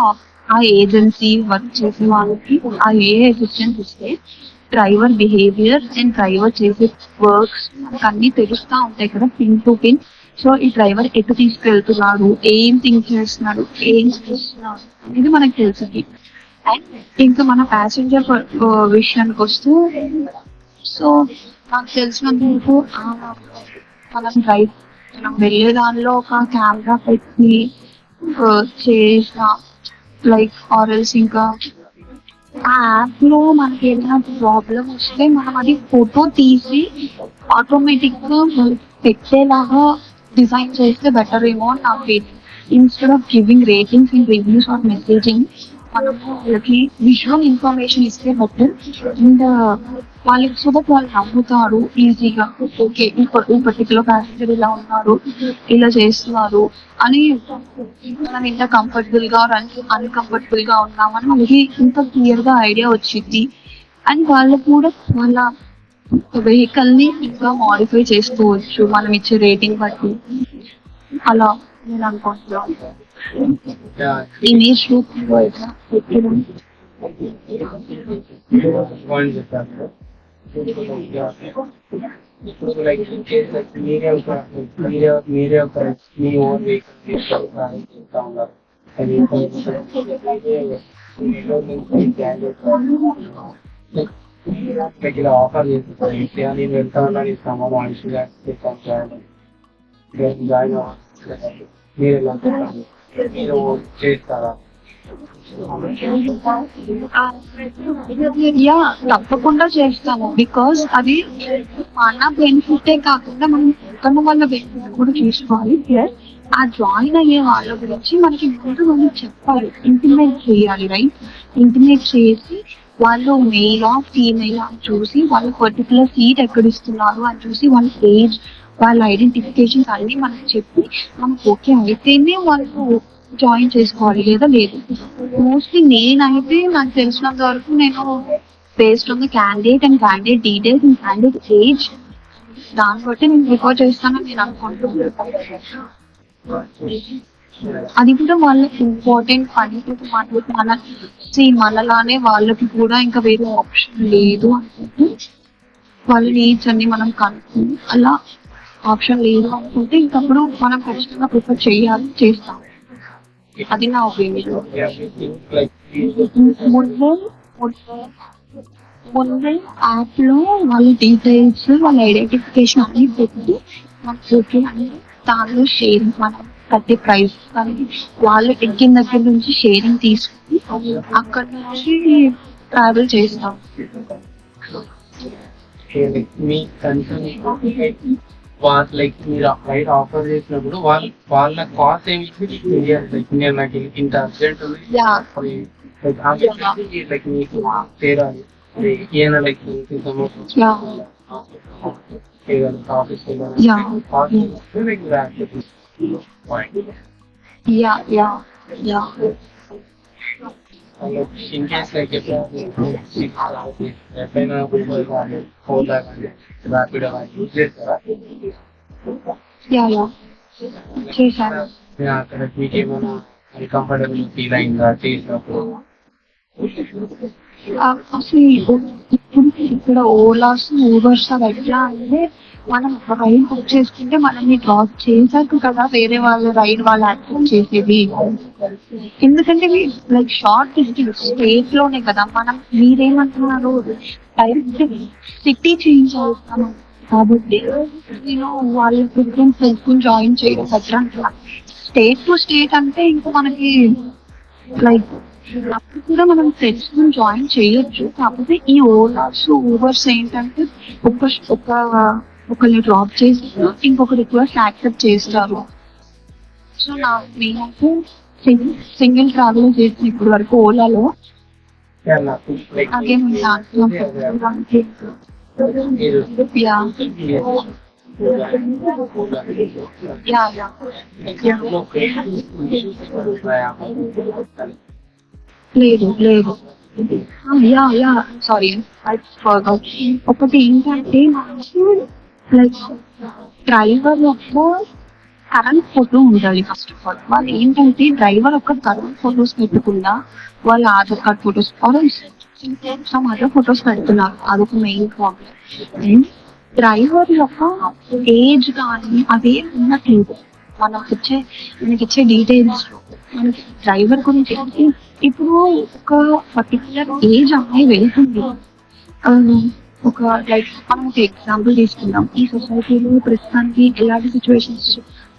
ఆ ఏజెన్సీ వర్క్ చేసే వాళ్ళకి ఆ ఏఐ అసిస్టెంట్స్ ఇస్తే డ్రైవర్ బిహేవియర్ అండ్ డ్రైవర్ చేసే వర్క్స్ మనకు అన్ని తెలుస్తూ ఉంటాయి కదా పిన్ టు పిన్. సో ఈ డ్రైవర్ ఎటు తీసుకెళ్తున్నాడు, ఏం థింక్ చేస్తున్నాడు, ఏం చేస్తున్నాడు అనేది మనకు తెలుస్తుంది. అండ్ ఇంకా మన ప్యాసింజర్ విషయానికి వస్తే సో నాకు తెలిసినందుకు మనం వెళ్ళే దానిలో ఒక కెమెరా పెట్టి చేసిన లైక్ ఆర్ఎల్స్ ఇంకా ఆ యాప్ లో మనకి ఏదైనా ప్రాబ్లం వస్తే మనం అది ఫోటో తీసి ఆటోమేటిక్ గా పెట్టేలాగా డిజైన్ చేస్తే బెటర్ ఏమో అని నా feeling. Instead of giving ratings and reviews or messaging మనము వాళ్ళకి విజువల్ ఇన్ఫర్మేషన్ ఇస్తే బెటర్. అండ్ వాళ్ళకి సో దట్ వాళ్ళు నమ్ముతారు ఈజీగా. ఓకే ఈ పర్టికులర్ ప్యాసింజర్ ఇలా ఉన్నారు, ఇలా చేస్తున్నారు అని మనం ఇంత కంఫర్టబుల్ గా అన్కంఫర్టబుల్ గా ఉన్నామని వాళ్ళకి ఇంత క్లియర్ గా ఐడియా వచ్చింది. అండ్ వాళ్ళకు కూడా వాళ్ళ వెహికల్ ని ఇంకా మాడిఫై చేసుకోవచ్చు మనం ఇచ్చే రేటింగ్ బట్టి. అలా నేను అనుకుంటున్నాను. ఇమేజ్ రూపంలో ఎట్లా పెట్టడం పాయింట్ చెప్పారు. ఇప్పుడు లైక్ మీరే ఒక మీ ఓన్ వెహికల్ తీసుకుంటా ఉన్నారు. అది ఇలా ఆఫర్ చేస్తారు. నేను వెళ్తా ఉన్నాను ఇస్తామా మనిషిగా జాయిన్ మీరు ఎలా మీరు చేస్తారా? యా తప్పకుండా చేస్తాను. బికాస్ అది మన బెనిఫిటే కాకుండా మనం పక్కన వాళ్ళ బెనిఫిట్ కూడా చూసుకోవాలి. ప్లస్ ఆ జాయిన్ అయ్యే వాళ్ళ గురించి మనకి ముందు మనం చెప్పాలి, ఇంటిమేట్ చేయాలి. రైట్, ఇంటిమేట్ చేసి వాళ్ళు మెయిలా ఫీమేలా అని చూసి వాళ్ళ పర్టికులర్ సీట్ ఎక్కడ ఇస్తున్నారు అని చూసి వాళ్ళ ఏజ్ వాళ్ళ ఐడెంటిఫికేషన్స్ అన్ని మనకు చెప్పి మనకు ఓకే అయితేనే వాళ్ళు జాయిన్ చేసుకోవాలి, లేదా లేదు. మోస్ట్లీ నేనైతే నాకు తెలిసినంత వరకు నేను based on the candidate and candidate details and candidate age దాన్ని బట్టి నేను ప్రిఫర్ చేస్తానని నేను అనుకుంటున్నాను. అది కూడా వాళ్ళకి ఇంపార్టెంట్ పని. మనలానే వాళ్ళకి కూడా ఇంకా వేరే ఆప్షన్ లేదు అనుకుంటే వాళ్ళ నీడ్స్ అన్ని మనం కనుక్కుంది. అలా ఆప్షన్ లేదు అనుకుంటే ఇంకప్పుడు మనం ఖచ్చితంగా ప్రిఫర్ చేస్తాం. అది నా ఒపీనియన్. ముందే యాప్ లో వాళ్ళ డీటెయిల్స్ వాళ్ళ ఐడెంటిఫికేషన్ అన్ని పెట్టి మనకి ఓకే అని దానిలో షేరింగ్ మనం కట్టే ప్రైస్ కానీ వాళ్ళు ఎక్కిన దగ్గర నుంచి షేరింగ్ తీసుకుని అక్కడ నుంచి ట్రావెల్ చేస్తాం. మీ కన్సర్న్ లైక్ మీరు రైడ్ ఆఫర్ చేసినప్పుడు వాళ్ళ కాస్ట్ ఏమి లైక్ నేను నాకు ఇంత అర్జెంట్ లైక్ మీకు తేడాలి ఈయన like office in case like ఎప్పుడైనా ఓలా కానీ ర్యాపిడో కానీ యూజ్ చేస్తారా? చేశాను. అక్కడ మీకు ఏమైనా అన్కంఫర్టబుల్ ఫీల్ అయిందా చేసినప్పుడు? అసలు ఇప్పుడు ఇక్కడ ఓలాస్ ఊబర్స్ అవి ఎట్లా అంటే మనం రైడ్ బుక్ చేసుకుంటే మనల్ని డ్రాప్ చేశాక కదా వేరే వాళ్ళ రైడ్ వాళ్ళు యాక్సెప్ట్ చేసేది. ఎందుకంటే లైక్ షార్ట్ డిస్టెన్స్ స్టేట్ లోనే కదా మనం. మీరేమంటున్నారు డైరెక్ట్ సిటీ చేంజ్ అవుతాము కాబట్టి నేను వాళ్ళ ప్రిఫరెన్స్ తెలుసుకుని జాయిన్ చేయడం బెటర్ అంటున్నా. స్టేట్ టు స్టేట్ అంటే ఇంకా మనకి లైక్ అప్పుడు కూడా మనం తెలుసుకుని జాయిన్ చేయొచ్చు. కాకపోతే ఈ ఓలాస్ ఊబర్స్ ఏంటంటే ఒకరిని డ్రాప్ చేసి ఇంకొక రిక్వెస్ట్ యాక్సెప్ట్ చేస్తారు. సో నేనైతే సింగిల్ ట్రావెల్ చేసిన ఇప్పుడు వరకు ఓలాలో అగేన్ లేదు లేదు సారీ ఒకటి ఏంటంటే లైక్ డ్రైవర్ యొక్క కరెంట్ ఫోటో ఉండాలి. ఫస్ట్ ఆఫ్ ఆల్ వాళ్ళు ఏంటంటే డ్రైవర్ యొక్క కరెంట్ ఫొటోస్ పెట్టకుండా వాళ్ళ Aadhaar card photos some other photos పెడుతున్నారు. అదొక మెయిన్ ప్రాబ్లం. డ్రైవర్ యొక్క ఏజ్ కానీ అదే ఉన్నట్లేదు మనకి ఇచ్చే డీటెయిల్స్ లో. మనకి డ్రైవర్ గురించి ఇప్పుడు ఒక పర్టికులర్ ఏజ్ అమ్మాయి వెళ్తుంది. ఒక లైక్ మనం ఒక ఎగ్జాంపుల్ తీసుకుందాం. ఈ సొసైటీలో ప్రస్తుతానికి ఎలాంటి సిచ్యువేషన్స్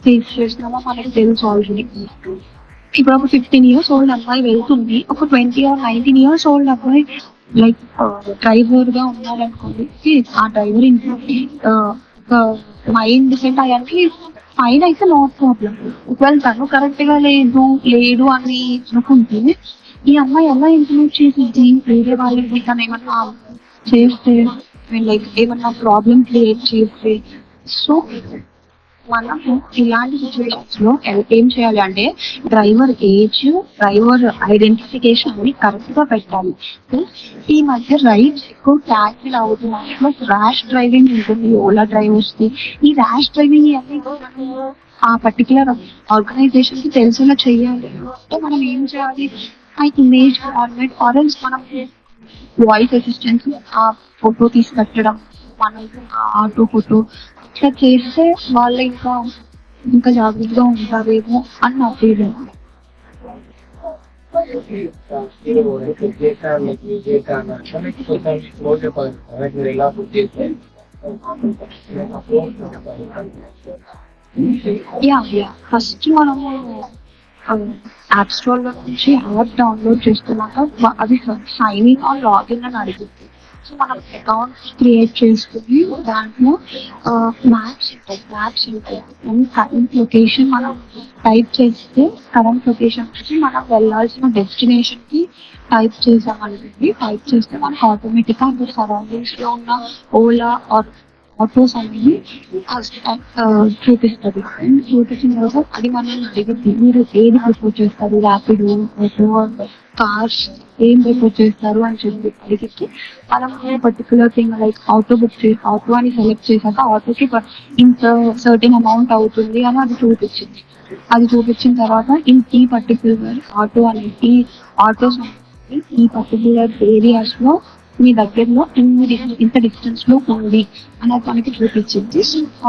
ఫేస్ చేస్తున్నామో మనకి తెలుసు ఆల్రెడీ. ఇప్పుడు ఒక 15 years ఓల్డ్ అబ్బాయి వెళ్తుంది, ఒక 20 or 19 years ఓల్డ్ అబ్బాయి లైక్ డ్రైవర్ గా ఉన్నారనుకోండి, ఆ డ్రైవర్ మైండ్ సెట్ అవన్నీ ఫైన్ అయితే నో ప్రాబ్లం. ఒకవేళ తను కరెక్ట్ గా లేడు అని అనుకుంటే ఈ అమ్మాయి ఎలా ఇంప్లిమెంట్ చేసింది, వేరే వాళ్ళకి తను ఏమన్నా చేస్తే లైక్ ఏమన్నా ప్రాబ్లం క్రియేట్ చేస్తే. సో మనము ఇలాంటి సిచ్యువేషన్స్ లో ఏం చేయాలి అంటే డ్రైవర్ ఏజ్, డ్రైవర్ ఐడెంటిఫికేషన్ అన్ని కరెక్ట్ గా పెట్టాలి. ఈ మధ్య రైడ్స్ ఎక్కువ క్యాన్సిల్ అవుతున్నాయి, ప్లస్ ర్యాష్ డ్రైవింగ్ ఉంటుంది ఓలా డ్రైవర్స్ కి. ఈ ర్యాష్ డ్రైవింగ్ అన్ని ఆ పర్టికులర్ ఆర్గనైజేషన్ కి తెలిసేలా చేయాలి. అంటే మనం ఏం చేయాలి, ఆ ఇమేజ్ ఫార్మేట్ ఆరెంజ్ మనం వాయిస్ అసిస్టెంట్ ఆ ఫోటో తీసి పెట్టడం, మనం ఆటో ఫోటో ఇట్లా చేస్తే వాళ్ళు ఇంకా జాగ్రత్తగా ఉంటారేమో అని నా ఫీలింగ్. ఫస్ట్ మనము యాప్ స్టోర్ లో నుంచి యాప్ డౌన్లోడ్ చేసుకున్నాక అది సైన్ ఇన్ ఆర్ లాగిన్ అని అడుగుతుంది. సో మనం అకౌంట్ క్రియేట్ చేసుకుని దాంట్లో మ్యాప్స్ ఉంటాయి. కరెంట్ లొకేషన్ మనం టైప్ చేస్తే కరెంట్ లొకేషన్ నుంచి మనం వెళ్ళాల్సిన డెస్టినేషన్ కి టైప్ చేసామనుకోండి, టైప్ చేస్తే మనకు ఆటోమేటిక్ గా అక్కడ సరౌండింగ్స్ లో ఉన్న ఓలా ఆర్ ఆటోస్ అనేవి చూపిస్తుంది. చూపించిన తర్వాత అది మనం అడిగింది మీరు ఏది ప్రిఫర్ చేస్తారు, ర్యాపిడో, ఆటో, కార్స్ ఏం ప్రిఫర్ చేస్తారు అని చెప్పి అడిగితే మనం particular thing like auto auto అని సెలెక్ట్ చేశాక ఆటోకి ఇంత సర్టెన్ అమౌంట్ అవుతుంది అని అది చూపించింది. అది చూపించిన తర్వాత ఈ పర్టికులర్ ఆటో అనేది ఈ ఆటోస్ ఈ పర్టికులర్ ఏరియాస్ లో మీ దగ్గరలో ఇంత డిస్టెన్స్ లో ఉంది అనేది మనకి చూపించింది.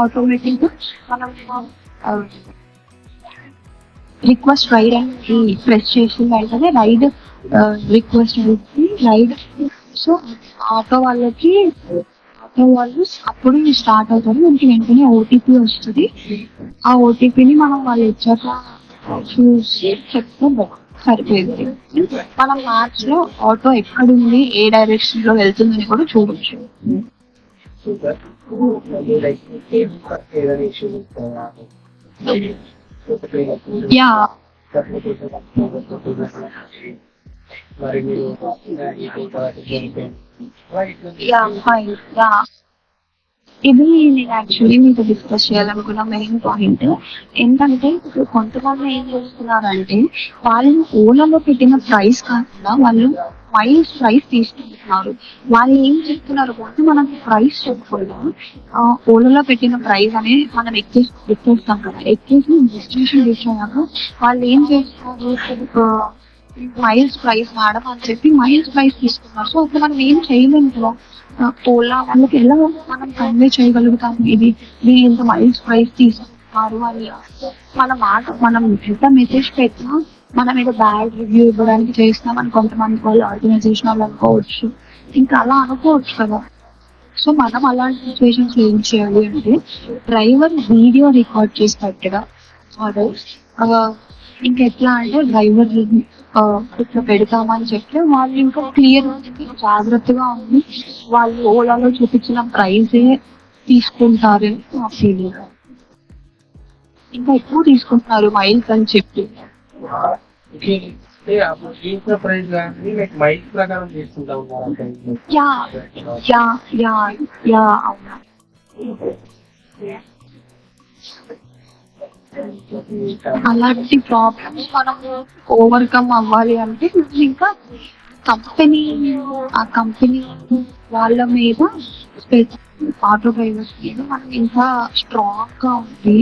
ఆటోమేటిక్ గా మనం రిక్వెస్ట్ రైడ్ అని ప్రెస్ చేసిన వెంటనే ride request ride. So auto వాళ్ళు అప్పుడు స్టార్ట్ అవుతారు, మనకి వెంటనే ఓటీపీ వస్తుంది. ఆ ఓటీపీని మనం వాళ్ళు వచ్చాక చూసి చెప్తే సరిపోయింది. మనం మ్యాప్స్ లో ఆటో ఎక్కడుంది, ఏ డైరెక్షన్ లో వెళ్తుందని కూడా చూడొచ్చు. యా ఇది నేను యాక్చువల్లీ మీతో డిస్కస్ చేయాలనుకున్న మెయిన్ పాయింట్ ఏంటంటే, ఇప్పుడు కొంతమంది ఏం చేస్తున్నారంటే వాళ్ళు ఓలాలో పెట్టిన ప్రైస్ కాకుండా వాళ్ళు మైల్స్ ప్రైస్ తీసుకుంటున్నారు. వాళ్ళు ఏం చెప్తున్నారు అంటే మనకి ప్రైస్ చెప్పకుండా ఓలాలో పెట్టిన ప్రైస్ అనేది మనం ఎక్కేస్తాం కదా, ఎక్కేసి డెస్టినేషన్ రీచ్ అయ్యాక వాళ్ళు ఏం చేస్తున్నారు, మైల్స్ ప్రైస్ మేడం అని చెప్పి మైల్స్ ప్రైస్ తీసుకున్నారు. సో అప్పుడు మనం ఏం చేయలేము కదా, ఓలా వాళ్ళకి ఎలా మనం కన్వే చేయగలుగుతాం ఇది మీరు ఇంత మైల్స్ ప్రైస్ తీసుకున్నారు అని. మనం ఎంత మెసేజ్ పెట్టినా మనం ఏదో బ్యాడ్ రివ్యూ ఇవ్వడానికి చేస్తున్నాం అని కొంతమంది వాళ్ళు ఆర్గనైజేషన్ వాళ్ళు అనుకోవచ్చు, ఇంకా అలా అనుకోవచ్చు కదా. సో మనం అలాంటి సిచ్యువేషన్స్ ఏం చేయాలి అంటే డ్రైవర్ వీడియో రికార్డ్ చేసి పెట్టగా ఇంకా ఎట్లా అంటే డ్రైవర్ ఇట్లా పెడతామని చెప్తే వాళ్ళు ఇంకా క్లియర్ జాగ్రత్తగా ఉంది, వాళ్ళు ఓలాలో చూపించిన ప్రైజే తీసుకుంటారని నా ఫీలింగ్. ఇంకా ఎక్కువ తీసుకుంటున్నారు మైల్స్ అని చెప్పి. అలాంటి ప్రాబ్లమ్స్ మనం ఓవర్కమ్ అవ్వాలి అంటే ఇంకా ఆ కంపెనీ వాళ్ళ మీద ఆటో డ్రైవర్స్ మీద మనం ఇంకా స్ట్రాంగ్ గా ఉండి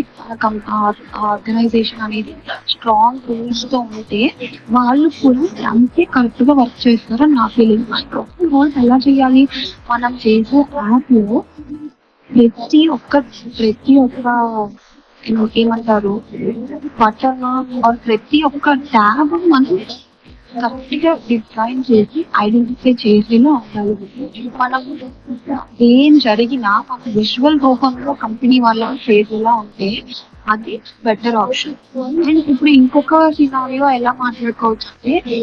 ఆర్గనైజేషన్ అనేది స్ట్రాంగ్ రూల్స్ తో ఉంటే వాళ్ళు కూడా అంతే కరెక్ట్ గా వర్క్ చేస్తారని నా ఫీలింగ్. రూల్స్ ఎలా చేయాలి, మనం చేసే యాప్ లో ప్రతి ఒక్క ఏమంటారు బటన్ ఆర్ ప్రతి ఒక్క ట్యాబ్ మనం కరెక్ట్ గా డిజైన్ చేసి ఐడెంటిఫై చేసేలా ఉండాలి. మనం ఏం జరిగినా మన విజువల్ రూపంలో కంపెనీ వాళ్ళకి చేసేలా ఉంటే అది బెటర్ ఆప్షన్. అండ్ ఇప్పుడు ఇంకొక సినారియో ఎలా మాట్లాడుకోవచ్చు అంటే,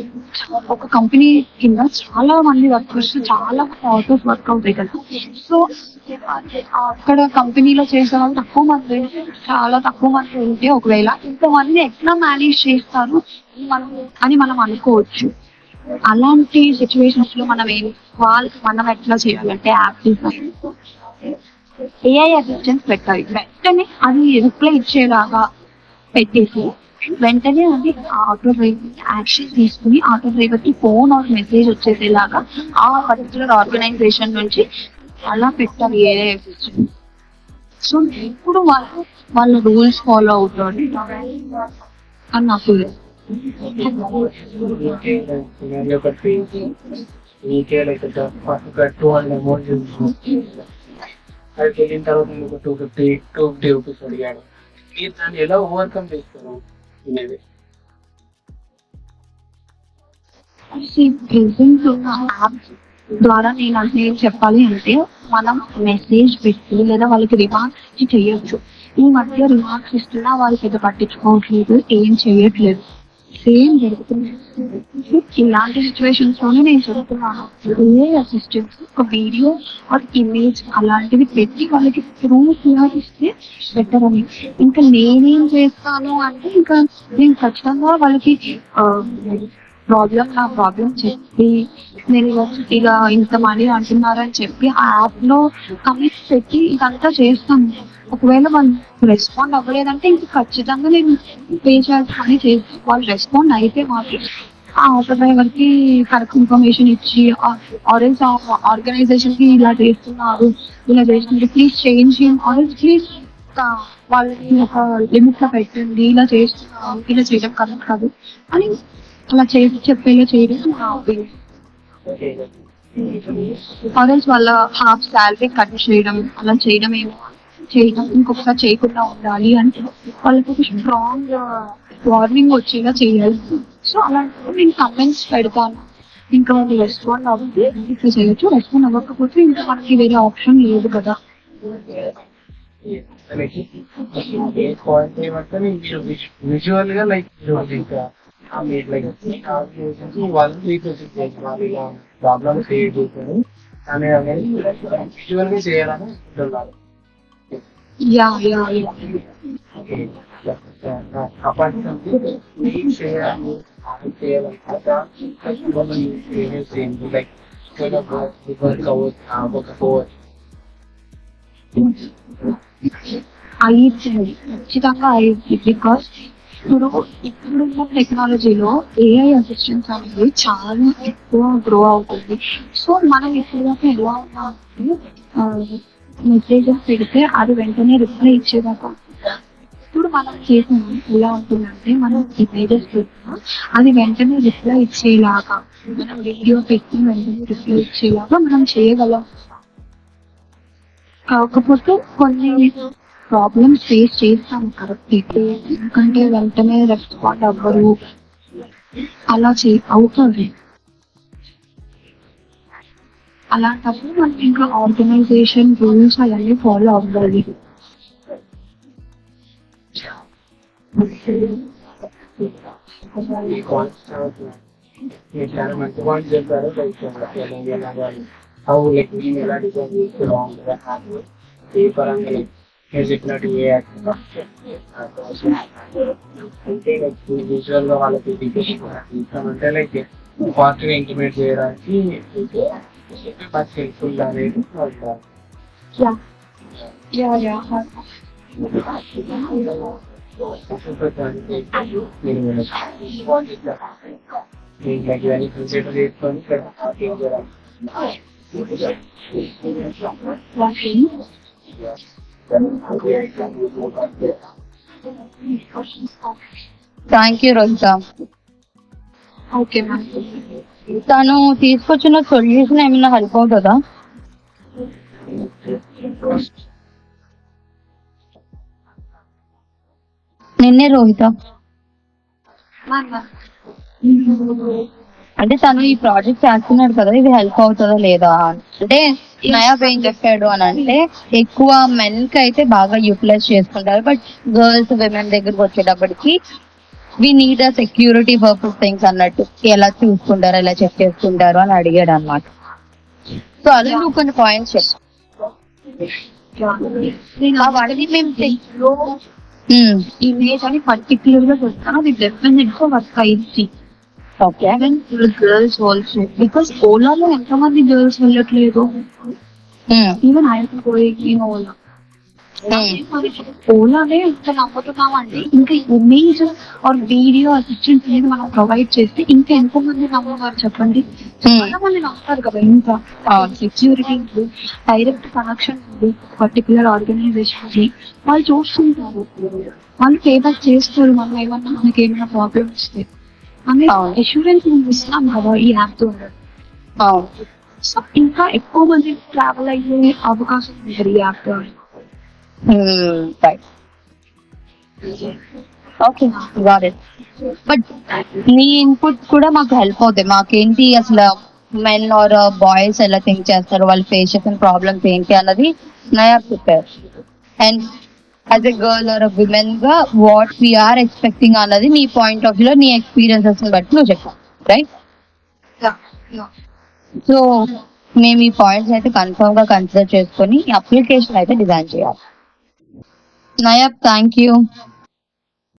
ఒక కంపెనీ కింద చాలా మంది వర్కర్స్, చాలా మంది ఆటోస్ వర్క్ అవుతాయి కదా. సో అక్కడ కంపెనీలో చేసే వాళ్ళు తక్కువ మంది, చాలా తక్కువ మంది ఉంటే ఒకవేళ ఇంతమంది ఎట్లా మేనేజ్ చేస్తారు అని మనం అనుకోవచ్చు. అలాంటి సిచ్యువేషన్స్ లో మనం ఎట్లా చేయాలంటే, యాప్ డిజైన్ ఏఐ అసిస్టెంట్ పెట్టాలి. వెంటనే అది రిప్లై ఇచ్చేలాగా పెట్టేసి, వెంటనే అది ఆటో డ్రైవర్ యాక్షన్ తీసుకుని ఆటో డ్రైవర్ కి ఫోన్ ఆర్ మెసేజ్ వచ్చేసేలాగా ఆ పర్టికులర్ ఆర్గనైజేషన్ నుంచి అలా పెట్టాలి ఏఐ అసిస్టెంట్. సో ఇప్పుడు వాళ్ళ రూల్స్ ఫాలో అవుతారు అని నా ఫీలింగ్. మీకే లైక్ ఒక 200 అమౌంట్ అది వెళ్ళిన తర్వాత మీకు 250 రూపీస్ అడిగాడు. మీరు దాన్ని ఎలా ఓవర్కమ్ చేస్తారు అనేది ప్రెసెంట్ ఉన్న యాప్ ద్వారా నేను చెప్పాలి అంటే, మనం మెసేజ్ పెట్టి లేదా వాళ్ళకి రిమార్క్స్ ఇచ్చి చెయ్యొచ్చు. ఈ మధ్య రిమార్క్స్ ఇస్తున్నా వాళ్ళు పెద్ద పట్టించుకోవట్లేదు, ఏం చెయ్యట్లేదు, సేమ్ జరుగుతుంది. ఇలాంటి సిచ్యువేషన్స్ లోనే నేను చెప్తున్నాను, ఏ అసిస్టెంట్స్ ఒక వీడియో ఆర్ ఇమేజ్ అలాంటివి పెట్టి వాళ్ళకి ప్రూఫ్ ఇస్తే బెటర్ అని. ఇంకా నేనేం చేస్తాను అంటే, ఇంకా నేను ఖచ్చితంగా వాళ్ళకి నా ప్రాబ్లం చెప్పి, నేను ఇలా ఇంత మనీ అంటున్నారని చెప్పి ఆ యాప్ లో కమిట్స్ పెట్టి ఇదంతా చేస్తాను. ఒకవేళ వాళ్ళు రెస్పాండ్ అవ్వలేదంటే ఇంక ఖచ్చితంగా నేను పే చేయాల్సి చేసి, వాళ్ళు రెస్పాండ్ అయితే మాత్రం ఆ ఆటో డ్రైవర్ కి కరెక్ట్ ఇన్ఫర్మేషన్ ఇచ్చి, ఆరెంజ్ ఆర్గనైజేషన్ కి ఇలా చేస్తున్నారు, ప్లీజ్ చేంజ్ ఆరెంజ్ ప్లీజ్ వాళ్ళని ఒక లిమిట్ లో పెట్టండి, ఇలా చేస్తున్నారు, ఇలా చేయడం కరెక్ట్ కాదు అని అలా చెప్పేలా చేయడం నా ఒపీనియన్. ఆరెంజ్ వాళ్ళ హాఫ్ శాలరీ కట్ చేయడం, అలా చేయడం ఇంకొకసారి చేయకుండా ఉండాలి అంటే వాళ్ళకి ఒక స్ట్రాంగ్ వార్నింగ్ వచ్చేలా చేయాలి. సో అలాంటి నేను కమెంట్స్ పెడతాను. ఇంకా వాళ్ళు రెస్పాండ్ అవ్వకపోతే ఇట్లా చేయొచ్చు, రెస్పాండ్ అవ్వకపోతే ఇంకా మనకి వేరే ఆప్షన్ లేదు కదా. విజువల్ గా లైక్ వాళ్ళు రీప్రజెంట్ చేస్తున్నారు, ఇలా ప్రాబ్లమ్ క్రియేట్ చేశారు అనేది విజువల్ గా చేయాలని అంటున్నారు. అపార్ట్ మీరు చేయాలి అయ్యింది, ఖచ్చితంగా అయ్యింది. బికాస్ ఇప్పుడున్న టెక్నాలజీలో ఏఐ అసిస్టెంట్స్ అనేది చాలా ఎక్కువ గ్రో అవుతుంది. సో మనం ఇప్పటిదాకా ఎలా ఉన్నామంటే, మెసేజెస్ పెడితే అది వెంటనే రిప్లై ఇచ్చేదాకా. ఇప్పుడు మనం చేసాము ఎలా ఉంటుందంటే, మనం ఇమేజెస్ పెట్టినా అది వెంటనే రిప్లై ఇచ్చేలాగా, మనం వీడియో పెట్టి వెంటనే రిప్లై ఇచ్చేలాగా మనం చేయగలం. కాకపోతే కొన్ని ప్రాబ్లమ్స్ ఫేస్ చేస్తాం కరెక్ట్, ఎందుకంటే వెంటనే రెస్పాండ్ అవ్వరు, అలా అవుతుంది. అలాంటప్పుడు మనం ఇంకా ఆర్గనైజేషన్ రూల్స్ అవన్నీ ఫాలో అవ్వాలి. చాలా మంచి పాయింట్ చెప్పారు. ఎలా డిజైన్ చేస్తున్నాం ఏ పరంగా మీరు చెప్పినట్టు ఏ అంటే లైక్ విజువల్ గా వాళ్ళకి అంటే లైక్ ఫాస్ట్ గా ఇంప్లిమెంట్ చేయడానికి మంచి హెల్ప్ఫుల్ అనేది అంటారు. ఇవన్నీ కన్సిడర్ చేసుకొని thank you Rohita. Okay ma'am. తను తీసుకొచ్చిన సొల్యూషన్ ఏమైనా హెల్ప్ అవుతుందా? నిన్నే రోహిత, అంటే తను ఈ ప్రాజెక్ట్ చేస్తున్నాడు కదా, ఇది హెల్ప్ అవుతుందా లేదా అంటే నయాబ్ ఏం చెప్పాడు అని అంటే ఎక్కువ మెన్ కి అయితే బాగా యూటిలైజ్ చేసుకుంటారు, బట్ గర్ల్స్ విమెన్ దగ్గరకు వచ్చేటప్పటికి we need a security purpose things అన్నట్టు ఎలా చూసుకుంటారు, ఎలా చెక్ చేసుకుంటారు అని అడిగాడు అనమాట. సో అలా నువ్వు కొన్ని పాయింట్స్ చెప్పు. అవన్నీ మేము ఇమేజ్ అని పర్టికులర్ గా చెప్తాను, అది డెఫినెట్ గా వర్క్ అయింది. ఓకే. గర్ల్స్ ఆల్సో, బికాస్ ఓలాలో ఎంతమంది గర్ల్స్ వెళ్ళట్లేదు. Even I going in Ola. ఓలానే ఎంత నమ్ముతున్నామండి, ఇంకా ఇమేజ్ ఆర్ వీడియో అసిస్టెంట్ అనేది మనం ప్రొవైడ్ చేస్తే ఇంకా ఎంతో మంది నమ్ముతారు చెప్పండి. చాలా మంది నమ్ముతారు కదా. ఇంకా సెక్యూరిటీ ఉంది, డైరెక్ట్ కనెక్షన్ ఉంది పర్టికులర్ ఆర్గనైజేషన్ కి, వాళ్ళు చూసుకుంటారు, వాళ్ళు పేమెంట్ చేస్తారు. మనం ఏమన్నా మనకి ఏమైనా ప్రాబ్లమ్ వస్తే అనే అష్యూరెన్స్ ఇస్తున్నాం కదా ఈ యాప్ ద్వారా. సో ఇంకా ఎక్కువ మంది ట్రావెల్ అయ్యే అవకాశం ఉంటుంది ఈ యాప్ ద్వారా. Okay, got it. బట్ నీ ఇన్పుట్ కూడా మాకు హెల్ప్ అవుతాయి. మాకేంటి అసలు మెన్ ఆర్ బాయ్స్ ఎలా థింక్ చేస్తారు, వాళ్ళు ఫేస్ చేసిన ప్రాబ్లమ్స్ ఏంటి అన్నది నయాబ్ చెప్పారు. And as a girl or women గా వాట్ వీఆర్ ఎక్స్పెక్టింగ్ అన్నది నీ పాయింట్ ఆఫ్ వ్యూలో నీ ఎక్స్పీరియన్సెస్ బట్టి నువ్వు చెప్పావు, రైట్? సో మేము ఈ పాయింట్స్ అయితే కన్ఫర్మ్ గా కన్సిడర్ చేసుకొని అప్లికేషన్ అయితే డిజైన్ చేయాలి. Nayab, thank you.